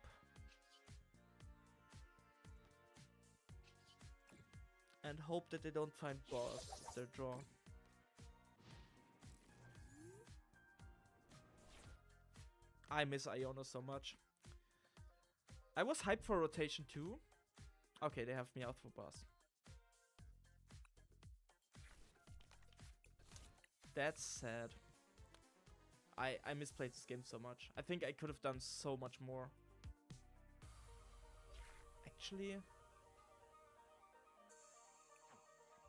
And hope that they don't find boss. It's their draw. I miss Iono so much. I was hyped for rotation too. Okay, they have Meowth for boss. That's sad. I misplayed this game so much. I think I could have done so much more. Actually,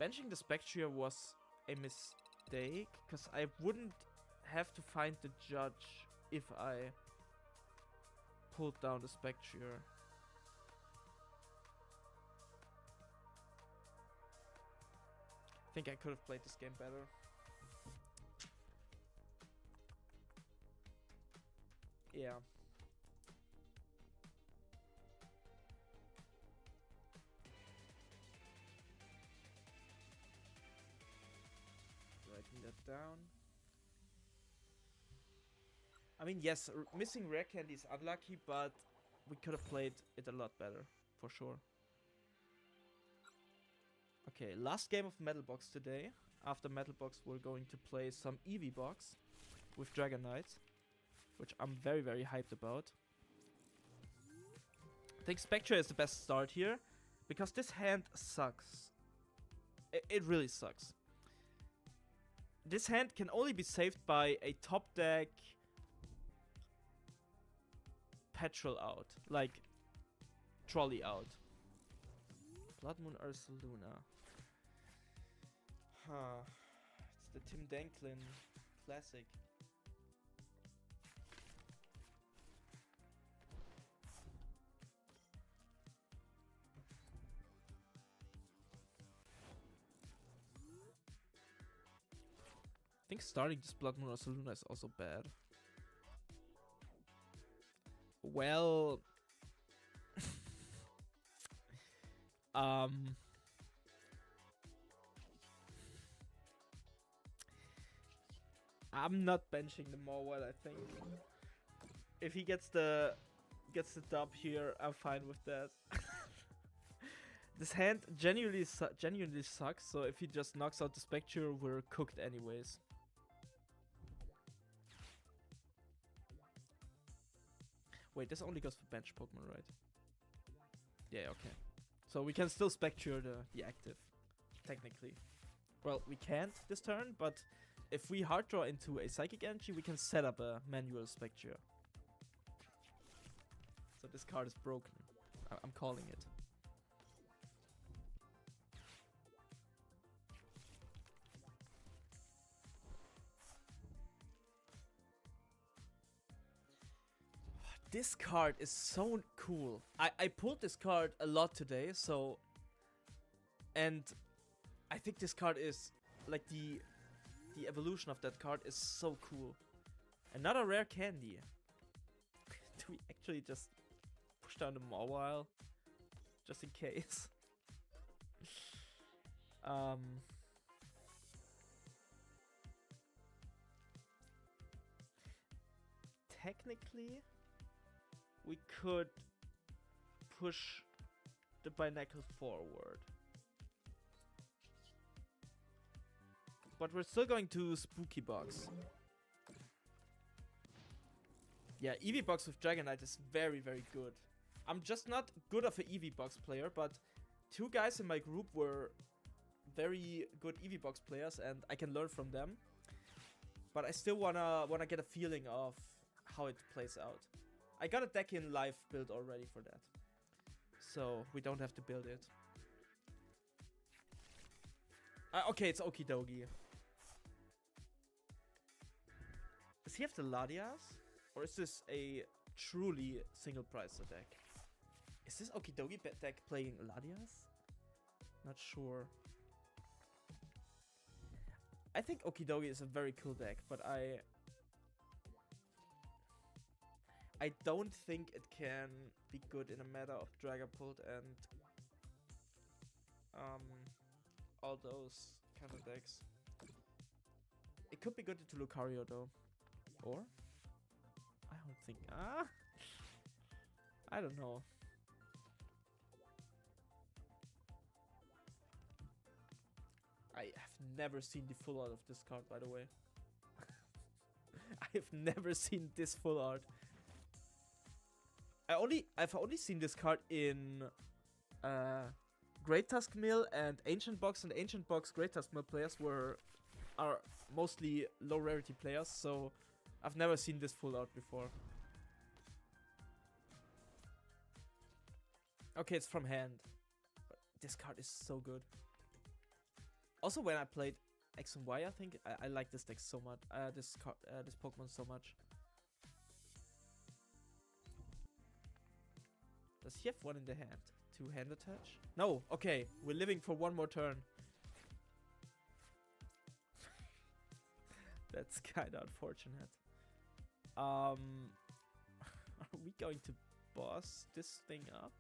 benching the Spectrier was a mistake, because I wouldn't have to find the judge if I pulled down the Spectrier. I think I could have played this game better. Yeah. Writing that down. I mean, yes, missing Rare Candy is unlucky, but we could have played it a lot better, for sure. Okay, last game of Metal Box today. After Metal Box, we're going to play some Eevee Box with Dragon Knight, which I'm very, very hyped about. I think Spectrier is the best start here, because this hand sucks. It really sucks. This hand can only be saved by a top deck Petrel out, like Trolley out. Blood Moon Ursaluna. Huh. It's the Tim Danklin classic. I think starting this Blood Moon Ursaluna is also bad. Well, I'm not benching the Mawile, I think. If he gets the dub here, I'm fine with that. This hand genuinely sucks, so if he just knocks out the Spectre, we're cooked anyways. Wait, this only goes for bench Pokemon, right? Yeah, okay. So we can still Spectre the active, technically. Well, we can't this turn, but if we hard draw into a Psychic Energy, we can set up a manual Spectre. So this card is broken. I'm calling it. This card is so cool. I pulled this card a lot today, so... And I think this card is... Like, the evolution of that card is so cool. Another Rare Candy. do we actually just push down the Mawile? Just in case. Technically, we could push the Binacle forward. But we're still going to Spooky Box. Yeah, Eevee Box with Dragonite is very, very good. I'm just not good of an Eevee Box player, but 2 guys in my group were very good Eevee Box players, and I can learn from them. But I still wanna get a feeling of how it plays out. I got a deck in live build already for that, so we don't have to build it. Okay, it's Okie Dokie. Does he have the Latias? Or is this a truly single price deck? Is this Okie Dokie deck playing Latias? Not sure. I think Okie Dokie is a very cool deck, but I don't think it can be good in a meta of Dragapult and all those kind of decks. It could be good into Lucario though. Or? I don't think... I don't know. I have never seen the full art of this card, by the way. I have never seen this full art. I've only seen this card in Great Tusk Mill and Ancient Box, and Ancient Box Great Tusk Mill players are mostly low rarity players, so I've never seen this full art before. Okay, it's from hand. But this card is so good. Also, when I played X and Y, I think I like this deck so much. This Pokemon so much. Does he have one in the hand? 2-hand attach? No. Okay, we're living for one more turn. That's kind of unfortunate. Are we going to boss this thing up?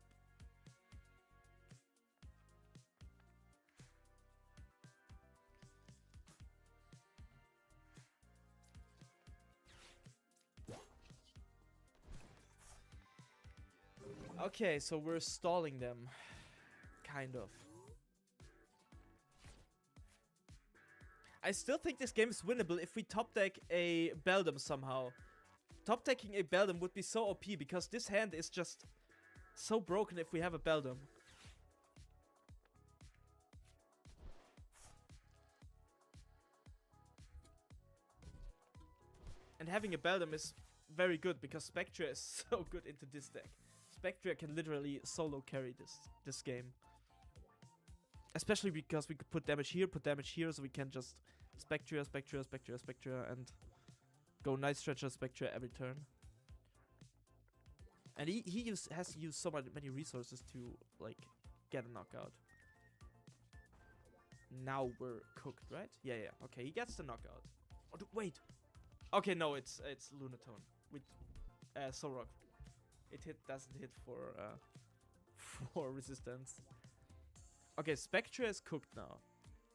Okay, so we're stalling them. Kind of. I still think this game is winnable if we top deck a Beldum somehow. Top decking a Beldum would be so OP because this hand is just so broken if we have a Beldum. And having a Beldum is very good because Spectrier is so good into this deck. Spectrier can literally solo carry this game. Especially because we could put damage here, so we can just Spectrier, and go Night Stretcher, Spectrier every turn. And he has to use so many resources to, like, get a knockout. Now we're cooked, right? Yeah. Okay, he gets the knockout. Oh, wait! Okay, no, it's Lunatone with Solrock. It doesn't hit for resistance. Okay, Spectrier is cooked now.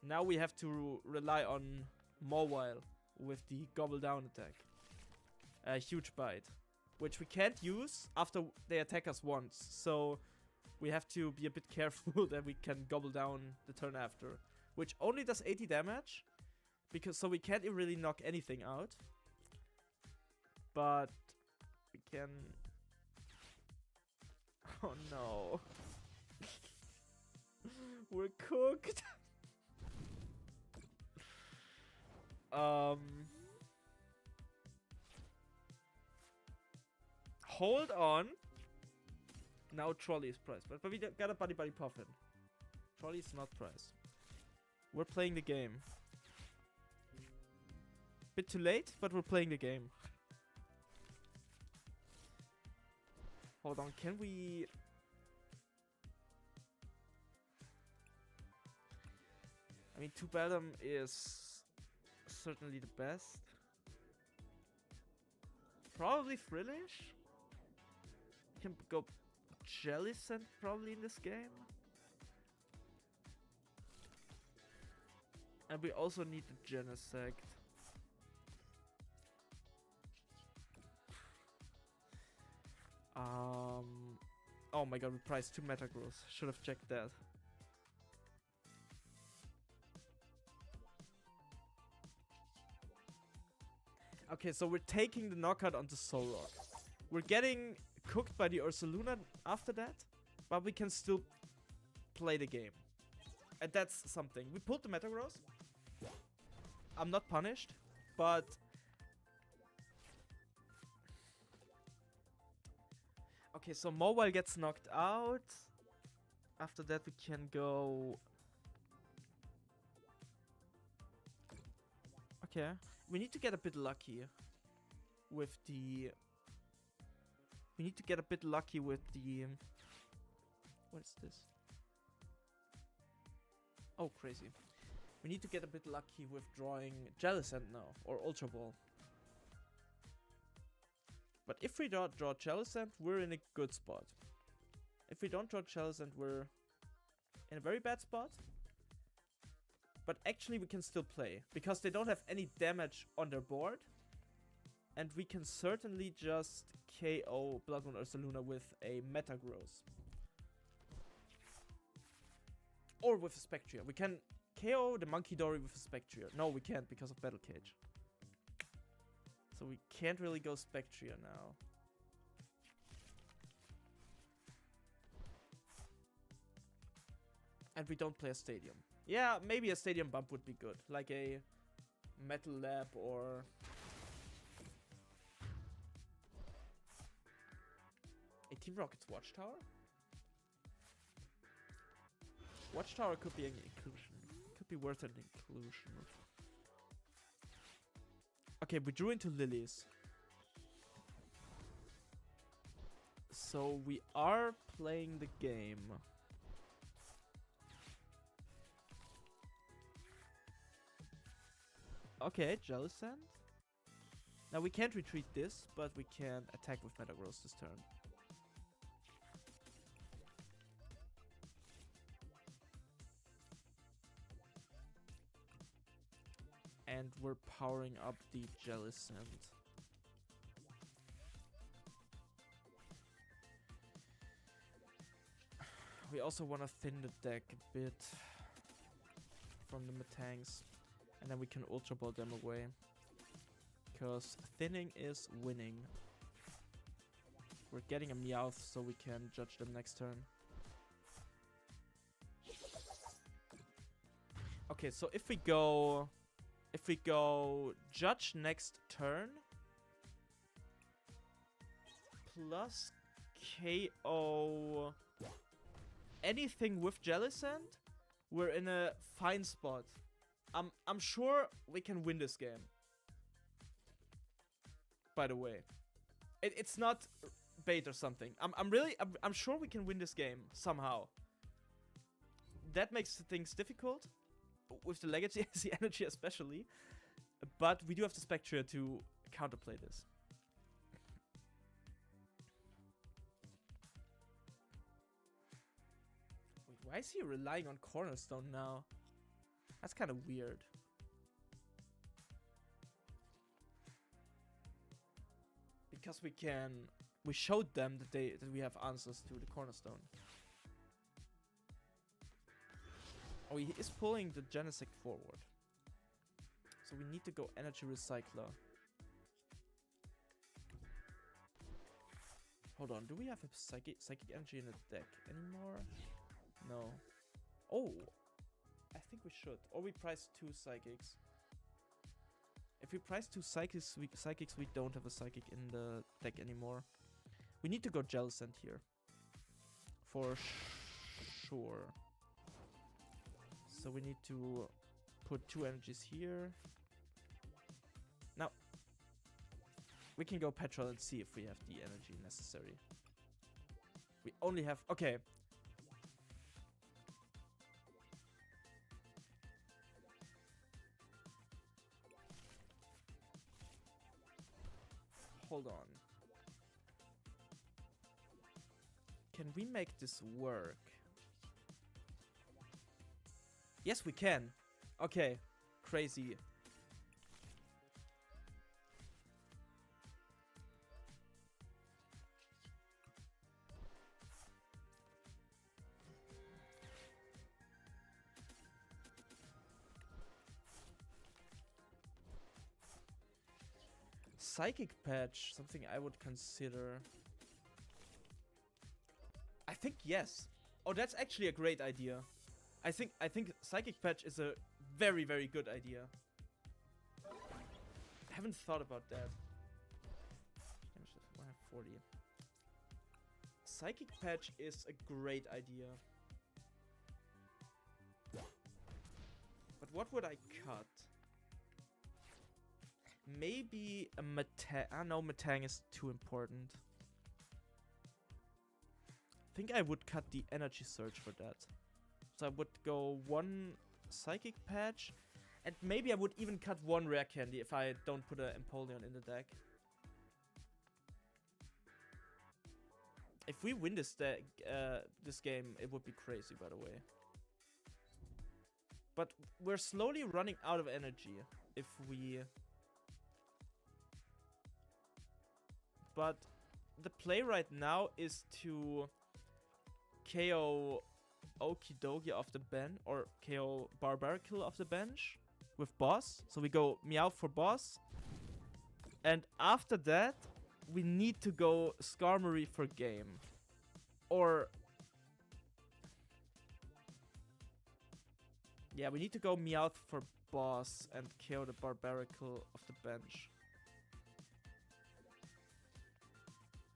Now we have to rely on Mawile with the Gobble Down attack. A huge bite, which we can't use after they attack us once. So we have to be a bit careful that we can Gobble Down the turn after, which only does 80 damage, so we can't really knock anything out. But we can... Oh no. We're cooked. Hold on. Now Trolley is priced, but we got a Buddy-Buddy Poffin. Trolley is not priced. We're playing the game. Bit too late, but we're playing the game. Hold on, can we... I mean, 2 Beldum is certainly the best. Probably Frillish? Can go Jellicent probably in this game. And we also need the Genesect. Oh my god, we priced 2 Metagross. Should have checked that. Okay, so we're taking the knockout onto Solrock. We're getting cooked by the Ursaluna after that, but we can still play the game. And that's something. We pulled the Metagross. I'm not punished, but... Okay, so Mawile gets knocked out. After that we can go... Okay. We need to get a bit lucky with the... We need to get a bit lucky with the... What is this? Oh, crazy. We need to get a bit lucky with drawing Jellicent now, or Ultra Ball. But if we don't draw Jellicent, we're in a good spot. If we don't draw Jellicent, we're in a very bad spot. But actually we can still play, because they don't have any damage on their board. And we can certainly just KO Bloodmoon Ursaluna with a Metagross. Or with a Spectrier. We can KO the Monkey Dory with a Spectrier. No, we can't because of Battle Cage. So we can't really go Spectrier now. And we don't play a Stadium. Yeah, maybe a Stadium bump would be good. Like a Metal Lab or... a Team Rocket's Watchtower? Watchtower could be an inclusion. Could be worth an inclusion. Okay, we drew into Lillies. So we are playing the game. Okay, Jellicent. Now we can't retreat this, but we can attack with Metagross this turn. And we're powering up the Jellicent. We also want to thin the deck a bit from the Metangs. And then we can Ultra Ball them away. Because thinning is winning. We're getting a Meowth so we can judge them next turn. Okay, so if we go judge next turn plus KO anything with Jellicent, we're in a fine spot. I'm sure we can win this game. By the way, it's not bait or something. I'm sure we can win this game somehow. That makes things difficult with the Legacy ASC Energy especially, but we do have the Spectrier to counterplay this. Wait, why is he relying on Cornerstone now? That's kind of weird. Because we showed them that we have answers to the Cornerstone. Oh, he is pulling the Genesect forward. So we need to go Energy Recycler. Hold on, do we have a Psychic Energy in the deck anymore? No. Oh, I think we should. Or we price 2 Psychics. If we price 2 Psychics, we don't have a Psychic in the deck anymore. We need to go Jellicent here. For sure. So we need to put 2 energies here. Now, we can go Petrel and see if we have the energy necessary. We only have... Okay. Hold on. Can we make this work? Yes, we can. Okay. Crazy. Psychic Patch, something I would consider. I think yes. Oh, that's actually a great idea. I think Psychic Patch is a very, very good idea. I haven't thought about that. 140. Psychic Patch is a great idea. But what would I cut? Maybe a Metang. Ah, no, Metang is too important. I think I would cut the Energy Surge for that. So I would go 1 Psychic Patch. And maybe I would even cut 1 Rare Candy if I don't put an Empoleon in the deck. If we win this game, it would be crazy, by the way. But we're slowly running out of energy if we... But the play right now is to KO Okidogi off the bench, or KO Barbaracle off the bench with boss. So we go Meowth for boss. And after that, we need to go Skarmory for game. Or... yeah, we need to go Meowth for boss and KO the Barbaracle off the bench.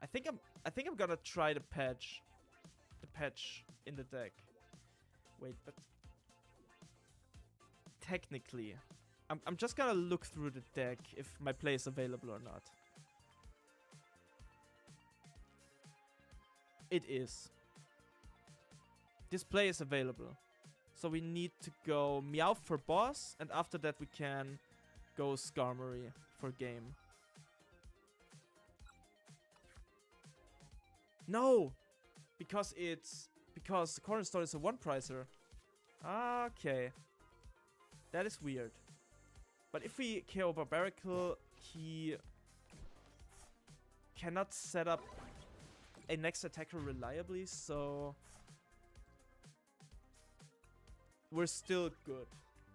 I think I'm gonna try the patch in the deck. Wait, but technically, I'm just gonna look through the deck if my play is available or not. It is. This play is available, so we need to go Meowth for boss, and after that we can go Skarmory for game. No! Because the Cornerstone is a 1-pricer. Okay. That is weird. But if we KO Barbaracle, he cannot set up a next attacker reliably, so we're still good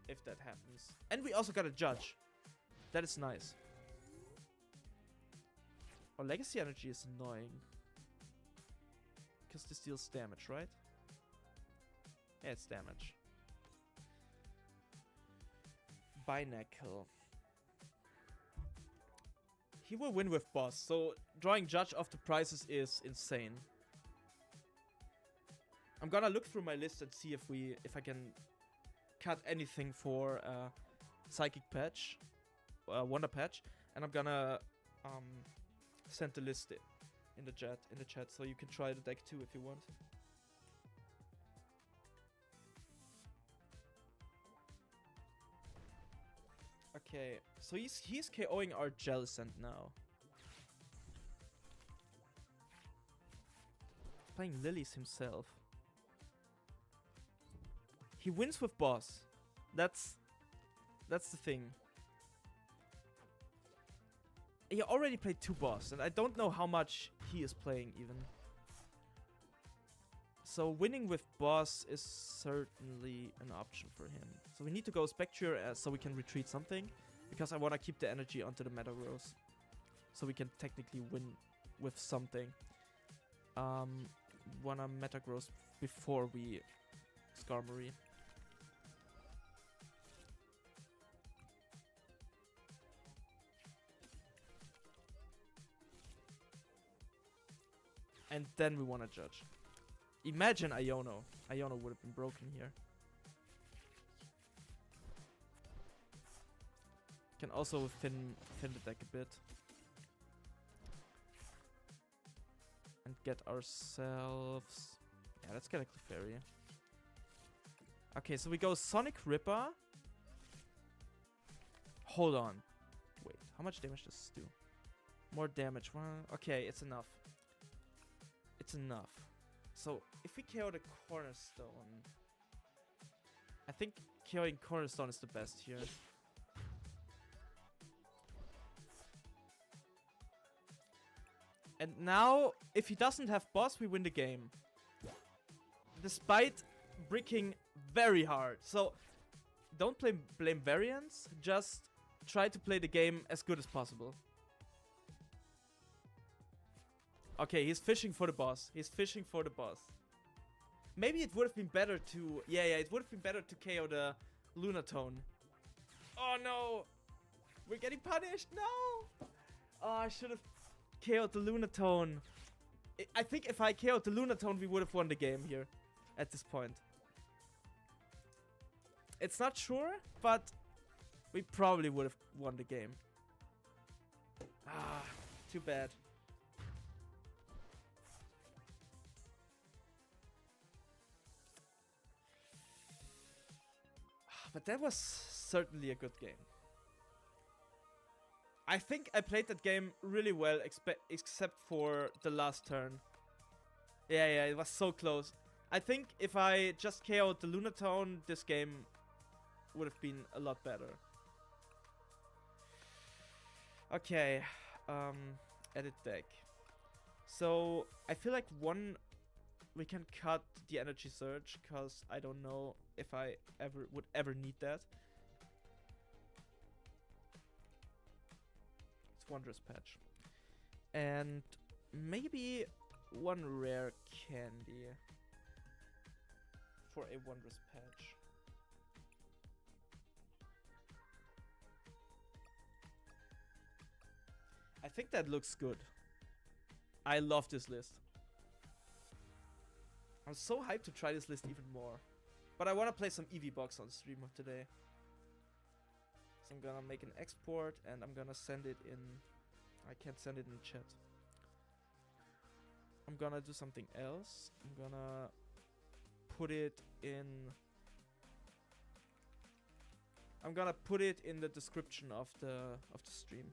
if that happens. And we also got a Judge. That is nice. Oh, Legacy Energy is annoying. Because this deals damage, right? Yeah, it's damage. Binacle. He will win with boss, so drawing Judge off the prices is insane. I'm gonna look through my list and see if I can cut anything for Psychic Patch, Wonder Patch, and I'm gonna send the list in the chat, so you can try the deck too if you want. Okay, so he's KOing our Jellicent now. Playing Lillies himself. He wins with boss. That's the thing. He already played 2 boss, and I don't know how much he is playing even. So winning with boss is certainly an option for him. So we need to go Spectrier so we can retreat something, because I want to keep the energy onto the Metagross, so we can technically win with something. Wanna Metagross before we Skarmory. And then we want to Judge. Imagine Iono. Iono would have been broken here. Can also thin the deck a bit. And get ourselves... yeah, let's get a Clefairy. Okay, so we go Sonic Ripper. Hold on. Wait, how much damage does this do? More damage. Well, okay, it's enough. It's enough. So, if we KO the Cornerstone... I think KOing Cornerstone is the best here. And now, if he doesn't have boss, we win the game. Despite bricking very hard. So, don't blame variance, just try to play the game as good as possible. Okay, he's fishing for the boss. He's fishing for the boss. Maybe it would have been better to... Yeah, it would have been better to KO the Lunatone. Oh, no. We're getting punished. No. Oh, I should have KO'd the Lunatone. I think if I KO'd the Lunatone, we would have won the game here at this point. It's not sure, but we probably would have won the game. Ah, too bad. But that was certainly a good game. I think I played that game really well, except for the last turn. Yeah, it was so close. I think if I just KO'd the Lunatone, this game would have been a lot better. Okay, edit deck. So, I feel like we can cut the energy surge, because I don't know if I would ever need that. It's Wondrous Patch. And maybe one Rare Candy for a Wondrous Patch. I think that looks good. I love this list. I'm so hyped to try this list even more. But I want to play some EV Box on stream today. So I'm gonna make an export and I'm gonna send it in... I can't send it in chat. I'm gonna do something else. I'm gonna put it in... I'm gonna put it in the description of the stream.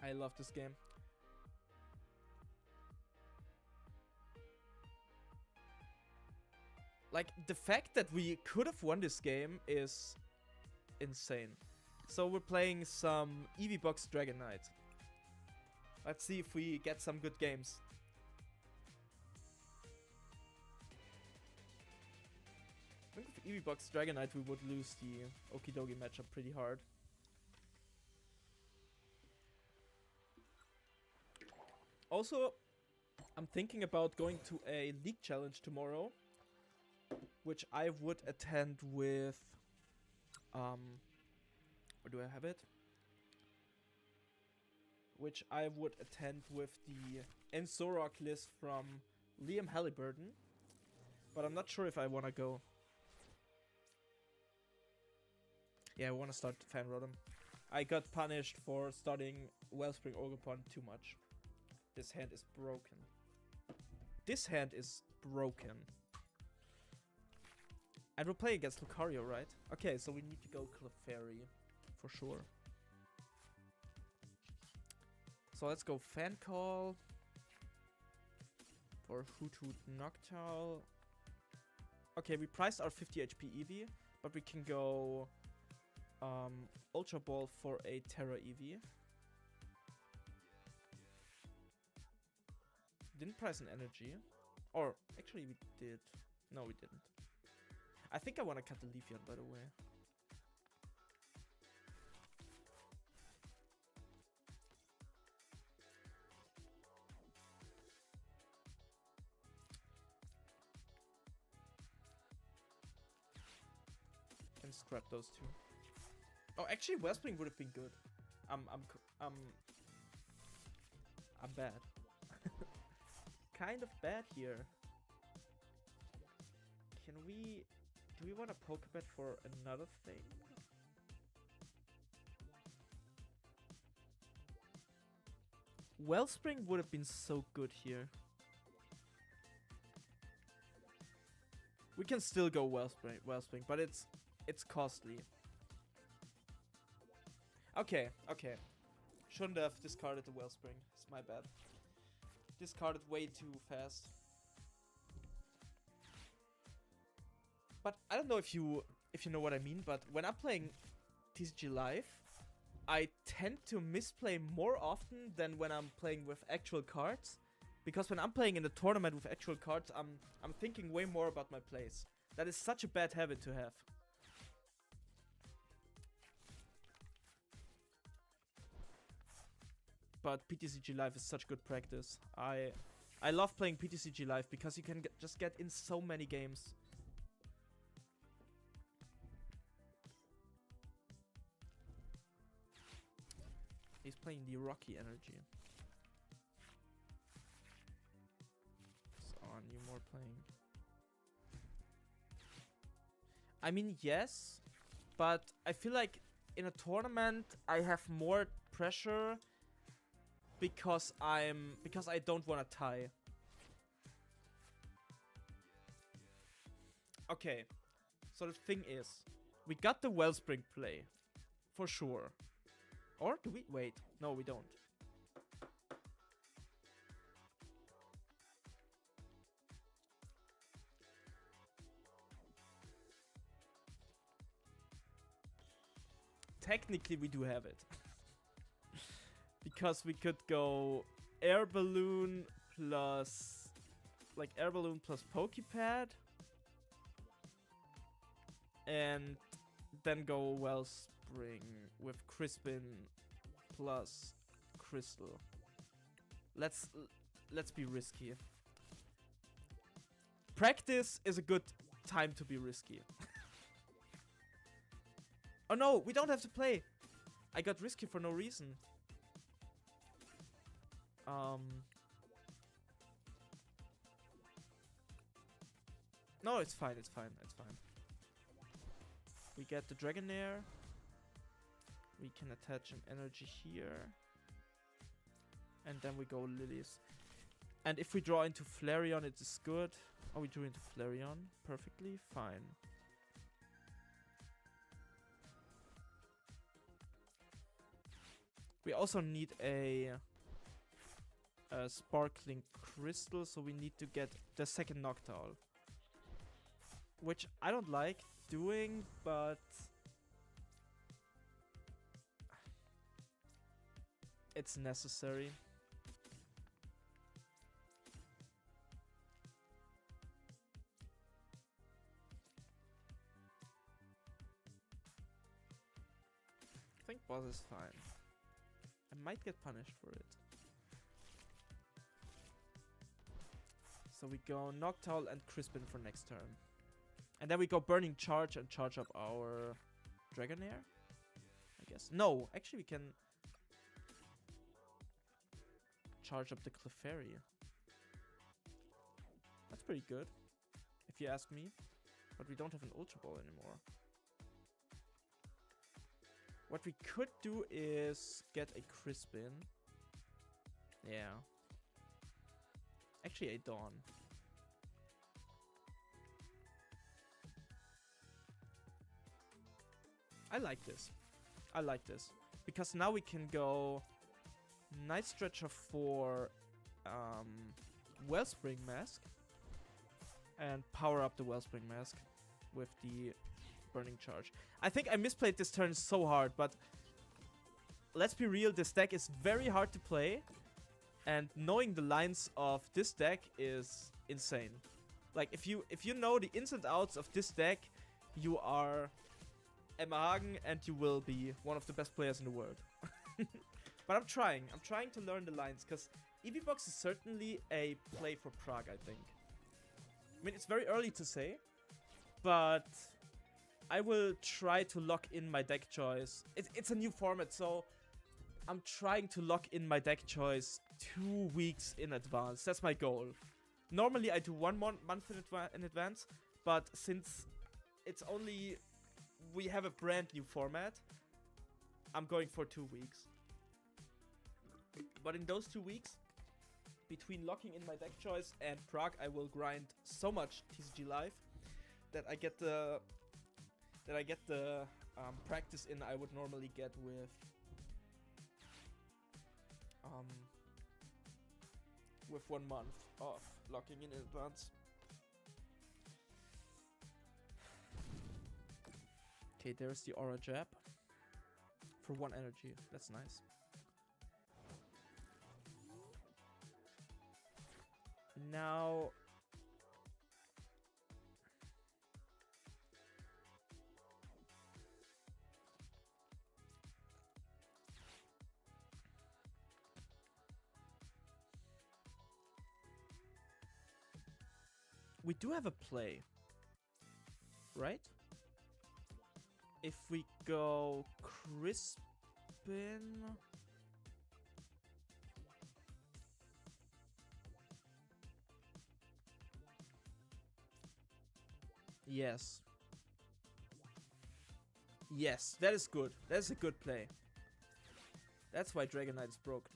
I love this game. Like, the fact that we could have won this game is insane. So we're playing some EV Box Dragonite. Let's see if we get some good games. I think with EV Box Dragonite we would lose the Okidogi matchup pretty hard. Also, I'm thinking about going to a league challenge tomorrow, which I would attend with, where do I have it? Which I would attend with the Ensorok list from Liam Halliburton, but I'm not sure if I want to go. Yeah, I want to start Fan Rotom. I got punished for starting Wellspring Ogerpon too much. This hand is broken. This hand is broken. And we're playing against Lucario, right? Okay, so we need to go Clefairy for sure. So let's go Fan Call for Hoot Hoot Noctowl. Okay, we priced our 50 HP Eevee, but we can go Ultra Ball for a Terra Eevee. Didn't price an energy. Or, actually we did. No, we didn't. I think I want to cut the Leafeon, by the way. And scrap those two. Oh, actually Wellspring would have been good. I'm bad. Kind of bad here. Can we... Do we want a Pokebet for another thing? Wellspring would have been so good here. We can still go Wellspring, but it's costly. Okay, okay. Shouldn't have discarded the Wellspring. It's my bad. Discarded way too fast. But I don't know if you know what I mean, but when I'm playing TCG Live, I tend to misplay more often than when I'm playing with actual cards. Because when I'm playing in the tournament with actual cards, I'm thinking way more about my plays. That is such a bad habit to have. But PTCG Live is such good practice. I love playing PTCG Live because you can just get in so many games. He's playing the Rocky Energy. So on, you more playing. I mean, yes, but I feel like in a tournament I have more pressure because I don't want to tie. Okay, so the thing is, we got the Wellspring play for sure. Or do we? Wait, no, we don't. Technically, we do have it. Because we could go Air Balloon plus... like Air Balloon plus Pokepad. And then go Wellspring with Crispin plus Crystal. Let's be risky. Practice is a good time to be risky. Oh no, we don't have to play. I got risky for no reason. No, it's fine, it's fine, it's fine. We get the Dragonair. We can attach an energy here. And then we go Lilies. And if we draw into Flareon, it is good. Oh, we drew into Flareon. Perfectly fine. We also need a Sparkling Crystal, so we need to get the second Noctowl. Which I don't like doing, but it's necessary. I think boss is fine. I might get punished for it. So we go Noctowl and Crispin for next turn. And then we go Burning Charge and charge up our Dragonair, I guess. No, actually we can charge up the Clefairy. That's pretty good, if you ask me. But we don't have an Ultra Ball anymore. What we could do is get a Crispin. Yeah. Actually a Dawn. I like this. I like this. Because now we can go Night Stretcher for Wellspring Mask. And power up the Wellspring Mask with the Burning Charge. I think I misplayed this turn so hard, but let's be real, this deck is very hard to play. And knowing the lines of this deck is insane. Like, if you know the ins and outs of this deck, you are Emma Hagen and you will be one of the best players in the world. But I'm trying to learn the lines, because EV Box is certainly a play for Prague, I think. I mean, it's very early to say, but I will try to lock in my deck choice. It's a new format, so I'm trying to lock in my deck choice 2 weeks in advance. That's my goal. Normally I do 1 month in advance, but since it's only... we have a brand new format, I'm going for 2 weeks. But in those 2 weeks, between locking in my deck choice and Prague, I will grind so much TCG Live that I get the practice in I would normally get with with 1 month of locking in advance. Okay, there's the Aura Jab. For 1 energy. That's nice. Now... we do have a play, right? If we go Crispin... Yes. Yes, that is good. That is a good play. That's why Dragonite is broken.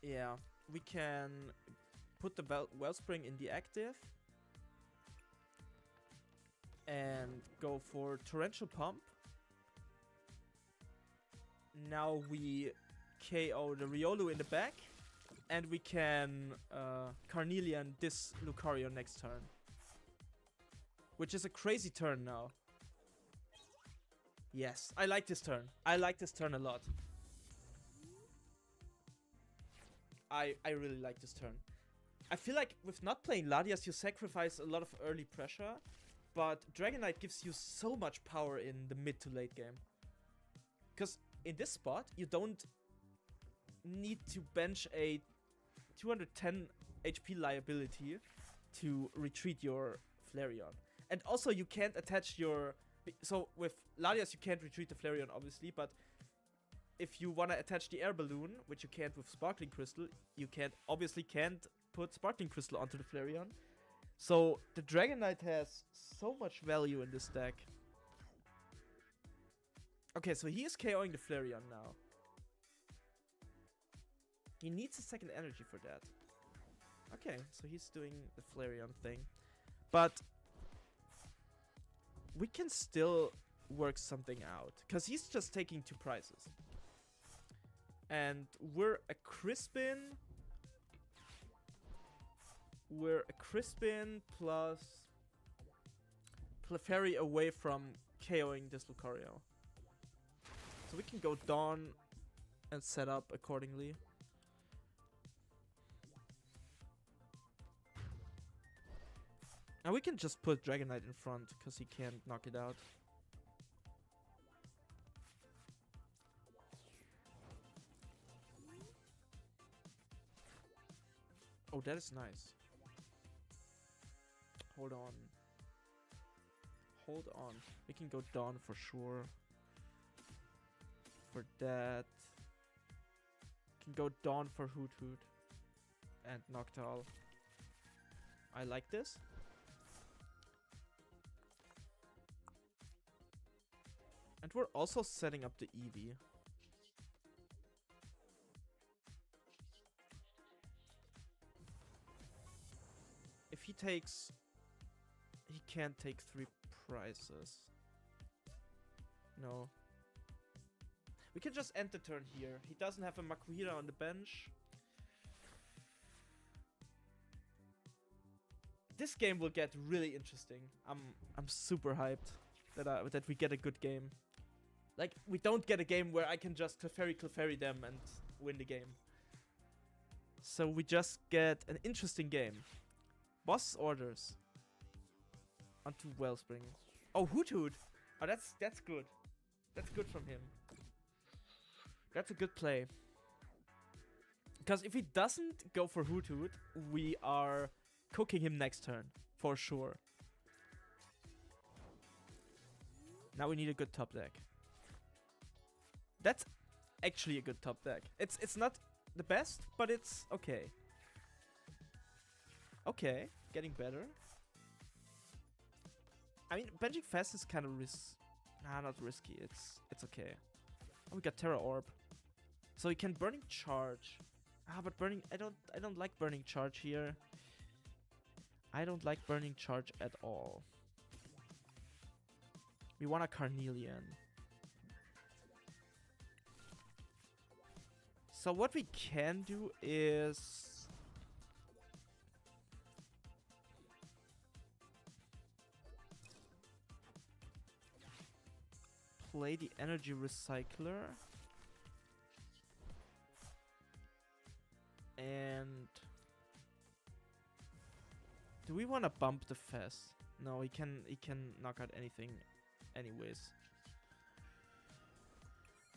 Yeah, we can put the Wellspring in the active and go for Torrential Pump. Now we KO the Riolu in the back, and we can Carnelian this Lucario next turn, which is a crazy turn now. Yes, I like this turn. I like this turn a lot. I really like this turn. I feel like with not playing Latias, you sacrifice a lot of early pressure, but Dragonite gives you so much power in the mid to late game. Because in this spot, you don't need to bench a 210 HP liability to retreat your Flareon. And also, you can't attach your... So with Latias, you can't retreat the Flareon, obviously, but if you want to attach the Air Balloon, which you can't with Sparkling Crystal, you obviously can't put Sparkling Crystal onto the Flareon. So the Dragonite has so much value in this deck. Okay, so he is KOing the Flareon now. He needs a second energy for that. Okay, so he's doing the Flareon thing. But we can still work something out, because he's just taking 2 prizes. And we're a Crispin. We're a Crispin plus Clefairy away from KOing this Lucario. So we can go Dawn and set up accordingly. And we can just put Dragonite in front, because he can't knock it out. Oh, that is nice. Hold on. Hold on. We can go Dawn for sure. For that. Can go Dawn for Hoot Hoot. And Noctowl. I like this. And we're also setting up the Eevee. If he takes... He can't take 3 prizes. No. We can just end the turn here. He doesn't have a Makuhira on the bench. This game will get really interesting. I'm super hyped that we get a good game. Like, we don't get a game where I can just Clefairy them and win the game. So we just get an interesting game. Boss orders onto Wellspring. Oh, Hoot Hoot. Oh, that's good. That's good from him. That's a good play. Because if he doesn't go for Hoot Hoot, we are cooking him next turn for sure. Now we need a good top deck. That's actually a good top deck. It's not the best, but it's okay. Okay, getting better. I mean, benching fast is kind of not risky. It's okay. Oh, we got Terra Orb, so we can Burning Charge. But burning, I don't like Burning Charge here. I don't like Burning Charge at all. We want a Carnelian. So what we can do is... play the Energy Recycler. And... do we want to bump the Fez? No, he can knock out anything anyways.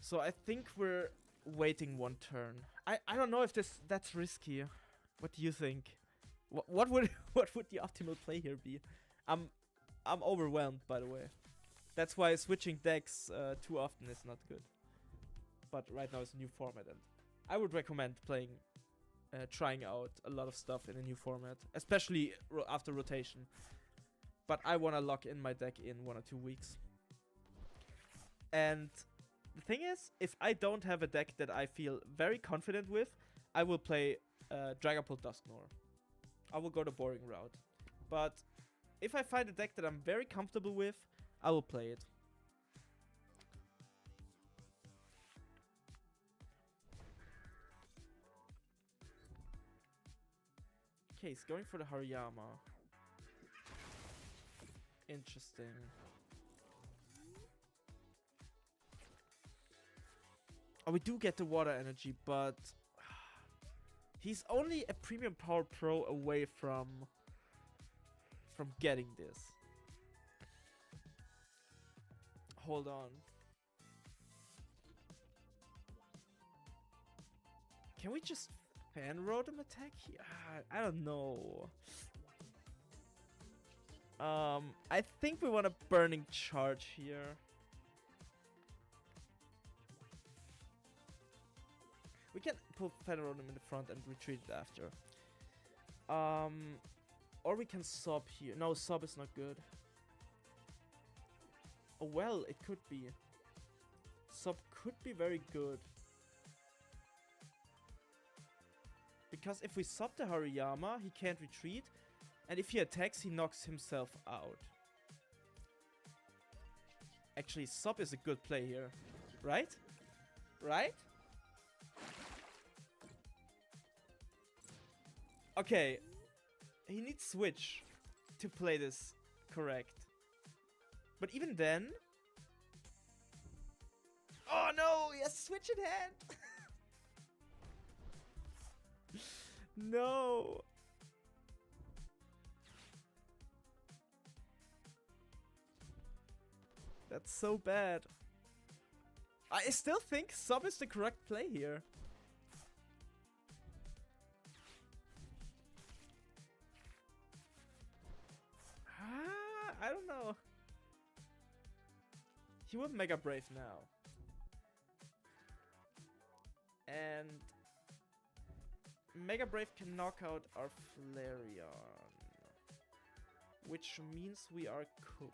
So I think we're waiting one turn. I don't know if that's risky. What do you think? What would the optimal play here be? I'm overwhelmed, by the way. That's why switching decks too often is not good. But right now it's a new format, and I would recommend playing, trying out a lot of stuff in a new format, especially after rotation. But I want to lock in my deck in 1 or 2 weeks. And the thing is, if I don't have a deck that I feel very confident with, I will play Dragapult Dusknoir. I will go the boring route. But if I find a deck that I'm very comfortable with, I will play it. Okay, he's going for the Hariyama. Interesting. Oh, we do get the water energy, but he's only a premium power pro away from getting this. Hold on. Can we just fan rotom attack here? I don't know. I think we want a burning charge here. We can put Federodum in the front and retreat it after. Or we can sub here. No, sub is not good. Oh, well, it could be. Sub could be very good. Because if we sub the Hariyama, he can't retreat. And if he attacks, he knocks himself out. Actually, sub is a good play here. Right? Right? Okay. He needs switch to play this correct. But even then... oh no! He has switch in hand! No! That's so bad. I still think sub is the correct play here. I don't know. He will Mega Brave now. And Mega Brave can knock out our Flareon. Which means we are cooked.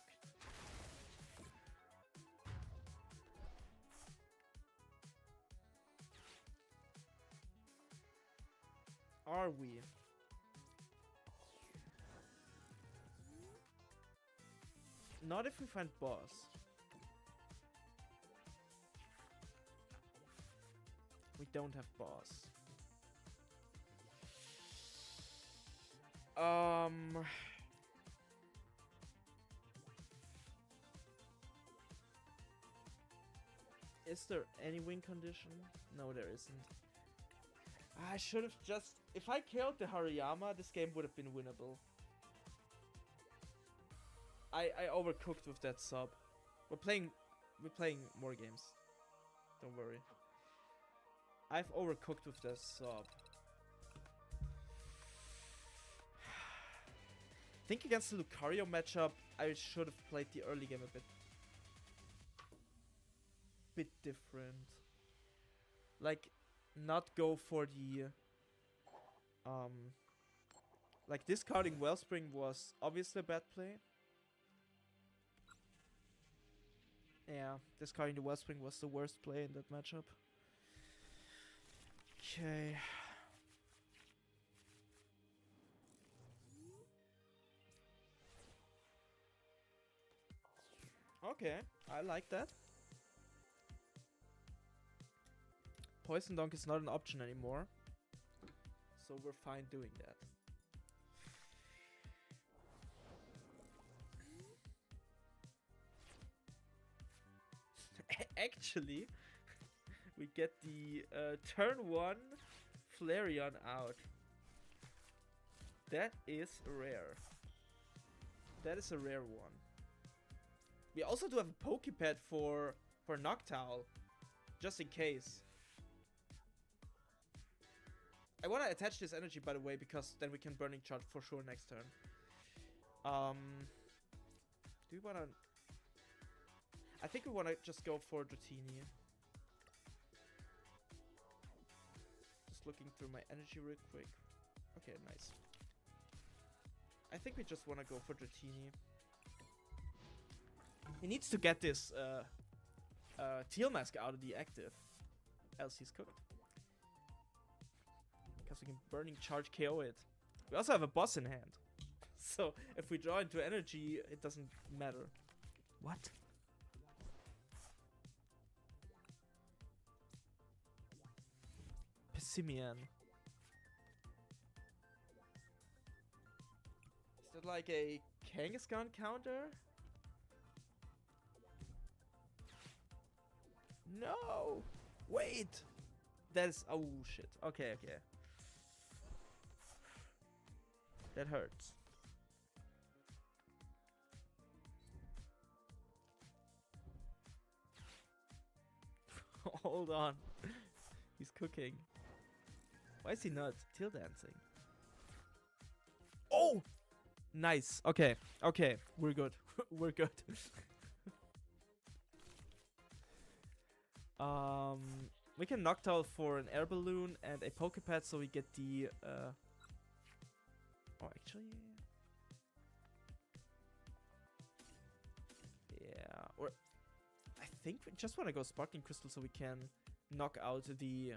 Are we? Not if we find boss. We don't have boss. Is there any win condition? No, there isn't. I should have just... if I killed the Hariyama, this game would have been winnable. I overcooked with that sub. We're playing more games. Don't worry. I've overcooked with that sub. I think against the Lucario matchup, I should have played the early game a bit different. Like, not go for the like discarding Wellspring was obviously a bad play. Yeah, discarding the Wellspring was the worst play in that matchup. Okay. Okay, I like that. Poison Donk is not an option anymore. So we're fine doing that. Actually, we get the turn 1 Flareon out. That is rare. That is a rare one. We also do have a Pokepad for Noctowl, just in case. I want to attach this energy, by the way, because then we can Burning Charge for sure next turn. Do we want to... I think we want to just go for Dratini. Just looking through my energy real quick. Okay, nice. I think we just want to go for Dratini. He needs to get this Teal Mask out of the active, else he's cooked. Because we can Burning Charge KO it. We also have a boss in hand. So if we draw into energy, it doesn't matter. What? Pessimian. Is that like a Kangaskhan counter? No! Wait! That is... Oh, shit. Okay, okay. That hurts. Hold on. He's cooking. Why is he not tail dancing? Oh! Nice. Okay. Okay. We're good. We're good. We can Noctowl for an air balloon and a Pokepad, so we get the oh, actually, yeah. Or I think we just want to go Sparkling Crystal so we can knock out the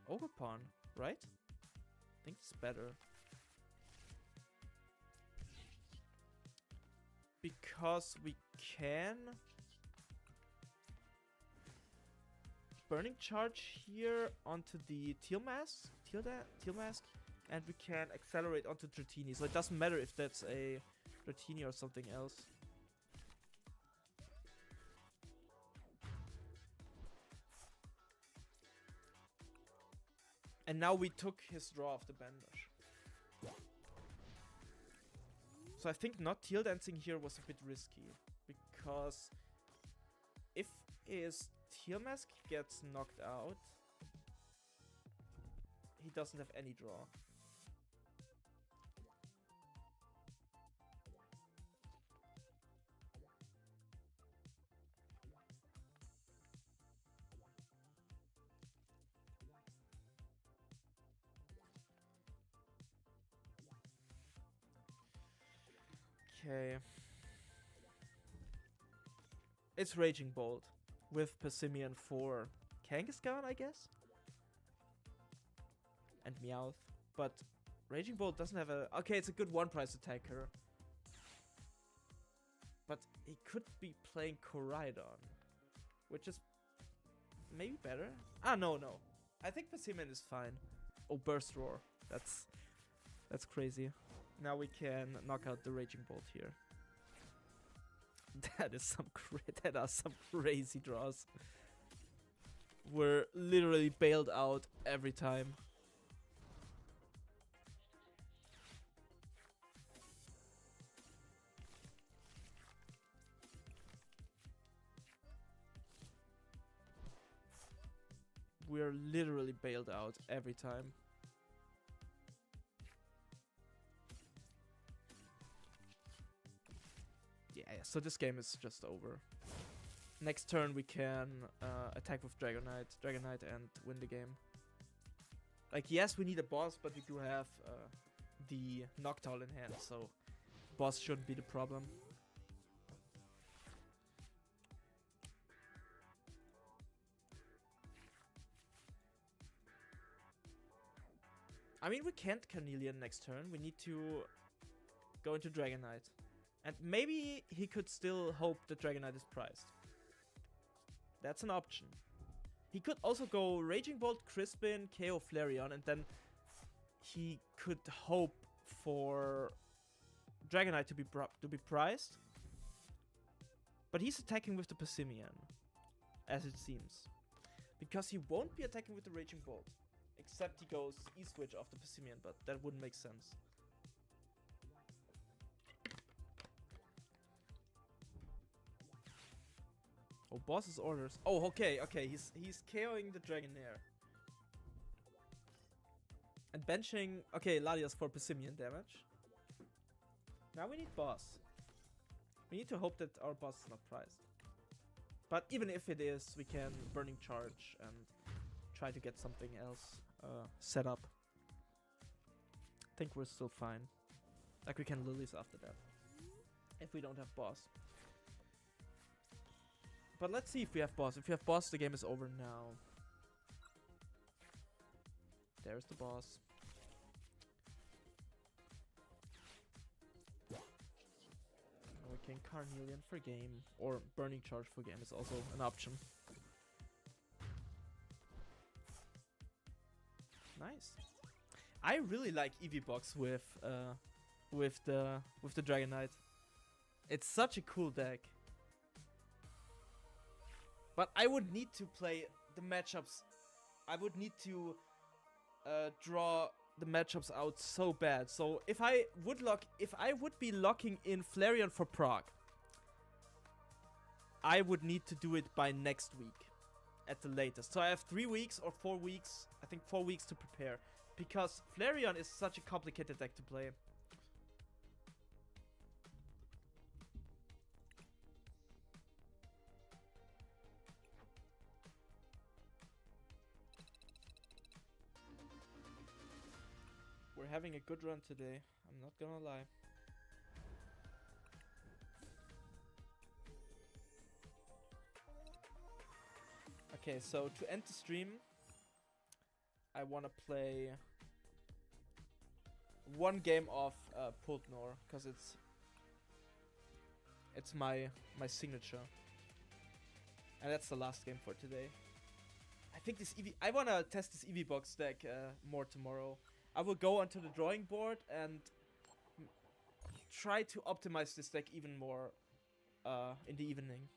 Ogerpon, right? I think it's better. Because we can Burning Charge here onto the Teal Mask, and we can accelerate onto Dratini. So it doesn't matter if that's a Dratini or something else. And now we took his draw off the bandage. So I think not Teal Dancing here was a bit risky, because if his Teal Mask gets knocked out, he doesn't have any draw. Okay. It's Raging Bolt with Pessimian for Kangaskhan, I guess? And Meowth. But Raging Bolt doesn't have a... Okay, it's a good one-price attacker. But he could be playing Koraidon, which is maybe better. Ah, no. I think Pessimian is fine. Oh, Burst Roar. That's crazy. Now we can knock out the Raging Bolt here. That are some crazy draws. We're literally bailed out every time. We're literally bailed out every time. Yeah, so this game is just over. Next turn we can attack with Dragonite and win the game. Like, yes, we need a boss, but we do have the Noctowl in hand, so boss shouldn't be the problem. I mean, we can't Carnelian next turn. We need to go into Dragonite And maybe he could still hope the Dragonite is prized. That's an option. He could also go Raging Bolt, Crispin, KO Flareon, and then he could hope for Dragonite to be prized. But he's attacking with the Passimian, as it seems. Because he won't be attacking with the Raging Bolt. Except he goes E-Switch off the Passimian, but that wouldn't make sense. Oh, boss's orders. Oh, okay, okay. He's KOing the Dragonair. And benching... Okay, Latias for Passimian damage. Now we need boss. We need to hope that our boss is not prized. But even if it is, we can Burning Charge and try to get something else set up. I think we're still fine. Like we can Lillies after that. If we don't have boss. But let's see if we have boss. If we have boss, the game is over now. There's the boss. We can Carnelian for game, or Burning Charge for game is also an option. Nice. I really like Eevee Box with the Dragonite. It's such a cool deck. But I would need to play the matchups. I would need to draw the matchups out so bad. So if I would be locking in Flareon for proc, I would need to do it by next week at the latest. So I have 3 weeks or 4 weeks, I think 4 weeks to prepare, because Flareon is such a complicated deck to play. We're having a good run today, I'm not gonna lie. Okay, so to end the stream, I wanna play one game of Pultnor, because it's my signature. And that's the last game for today. I think this Eevee, I wanna test this Eevee Box deck more tomorrow. I will go onto the drawing board and try to optimize this deck even more in the evening.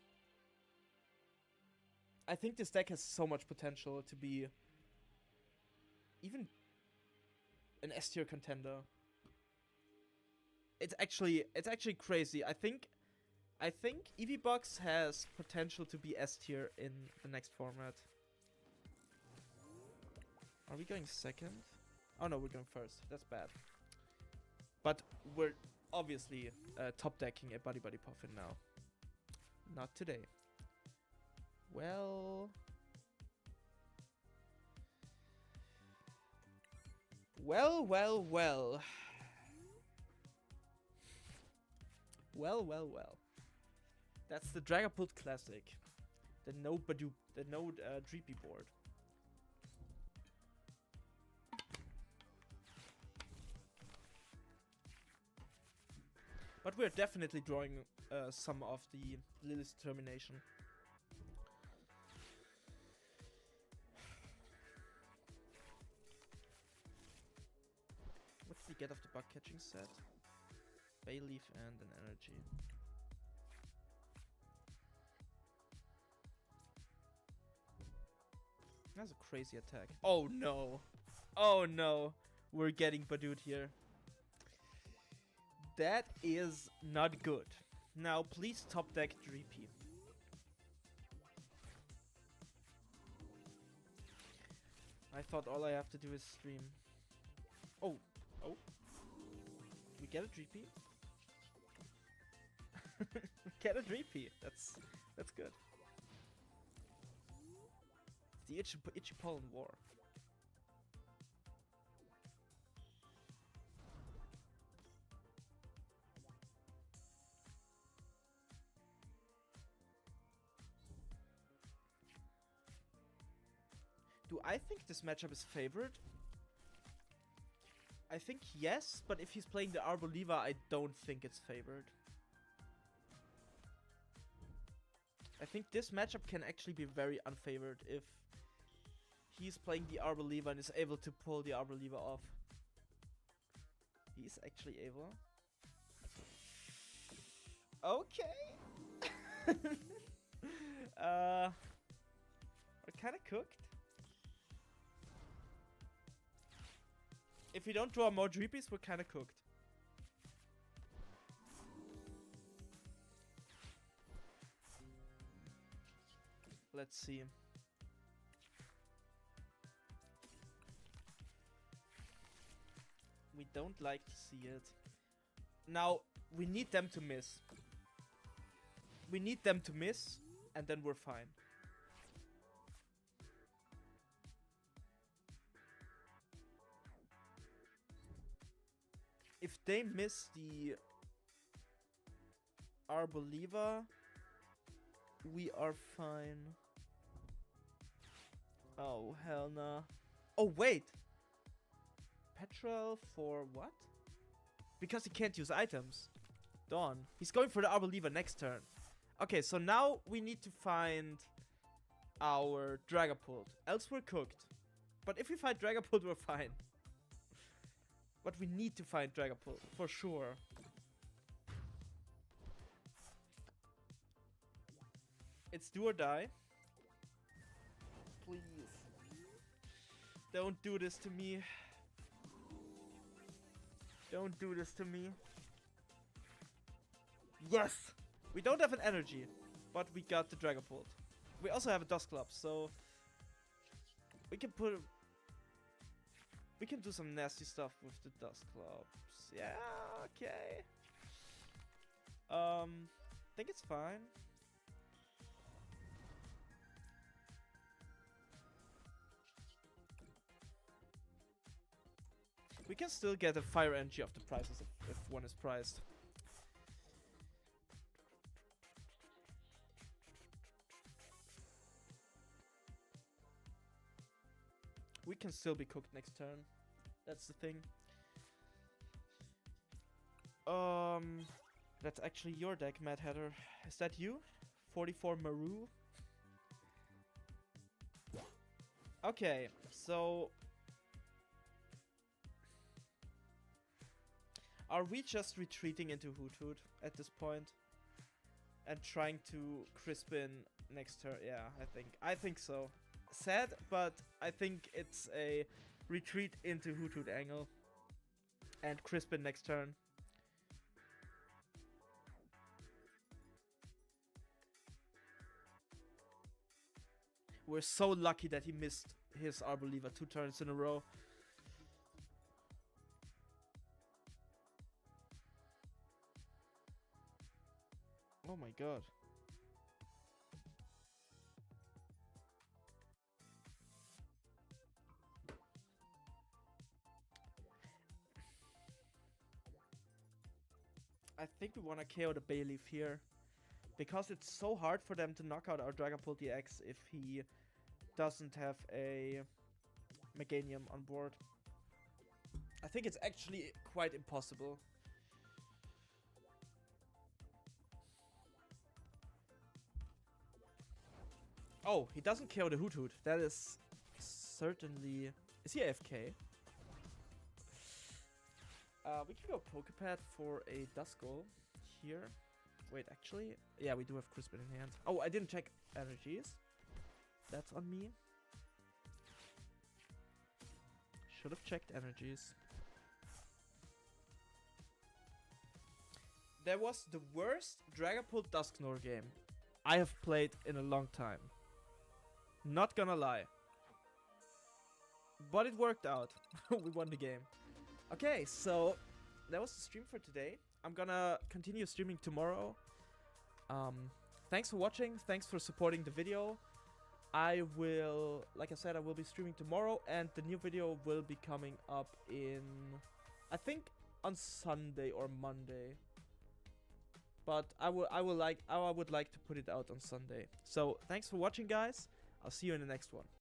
I think this deck has so much potential to be even an S tier contender. It's actually crazy. I think Eevee Box has potential to be S tier in the next format. Are we going second? Oh no, we're going first. That's bad. But we're obviously top decking a Buddy-Buddy Poffin now. Not today. Well... Well. Well. That's the Dragapult Classic. The no Dreepy board. But we're definitely drawing some of the Lillie's Determination. What did we get of the bug catching set? Bayleaf and an energy. That's a crazy attack. Oh no! Oh no! We're getting Badooed here. That is not good. Now please top deck Dreepy. I thought all I have to do is stream. Oh. We get a Dreepy. We get a Dreepy. That's good. It's the Itchy Pollen War. Do I think this matchup is favored? I think yes, but if he's playing the Arboliva, I don't think it's favored. I think this matchup can actually be very unfavored if he's playing the Arbor Lever and is able to pull the Arbor Lever off. He's actually able. Okay. We're kind of cooked. If we don't draw more Dreepies, we're kind of cooked. Let's see. We don't like to see it. Now, we need them to miss. We need them to miss, and then we're fine. If they miss the Arbor Lever, we are fine. Oh, hell nah. Oh, wait! Petrel for what? Because he can't use items. Dawn. He's going for the Arbor Lever next turn. Okay, so now we need to find our Dragapult. Else we're cooked. But if we find Dragapult, we're fine. But we need to find Dragapult, for sure. It's do or die. Please. Don't do this to me. Don't do this to me. Yes! We don't have an energy, but we got the Dragapult. We also have a Dusclops, so we can put... We can do some nasty stuff with the Dusclops. Yeah, okay. I think it's fine. We can still get a Fire Energy of the prizes if one is prized. We can still be cooked next turn. That's the thing. That's actually your deck, Mad Hatter. Is that you? 44 Maru? Okay, so... Are we just retreating into Hoot Hoot at this point? And trying to Crispin next turn? Yeah, I think so. Sad, but I think it's a retreat into Hoot Hoot angle. And Crispin next turn. We're so lucky that he missed his Arbor Lever 2 turns in a row. Oh my god. I think we want to KO the Bayleaf here. Because it's so hard for them to knock out our Dragapult DX if he doesn't have a Meganium on board. I think it's actually quite impossible. Oh, he doesn't KO the Hoot Hoot. That is certainly... Is he AFK? We can go Pokepad for a Duskull here. Wait, actually... Yeah, we do have Crispin in hand. Oh, I didn't check energies. That's on me. Should have checked energies. That was the worst Dragapult Dusknoir game I have played in a long time. Not gonna lie. But it worked out. We won the game. Okay, so that was the stream for today. I'm gonna continue streaming tomorrow. Thanks for watching. Thanks for supporting the video. I will, like I said, I will be streaming tomorrow, and the new video will be coming up in, I think, on Sunday or Monday. But I would like to put it out on Sunday. So thanks for watching, guys. I'll see you in the next one.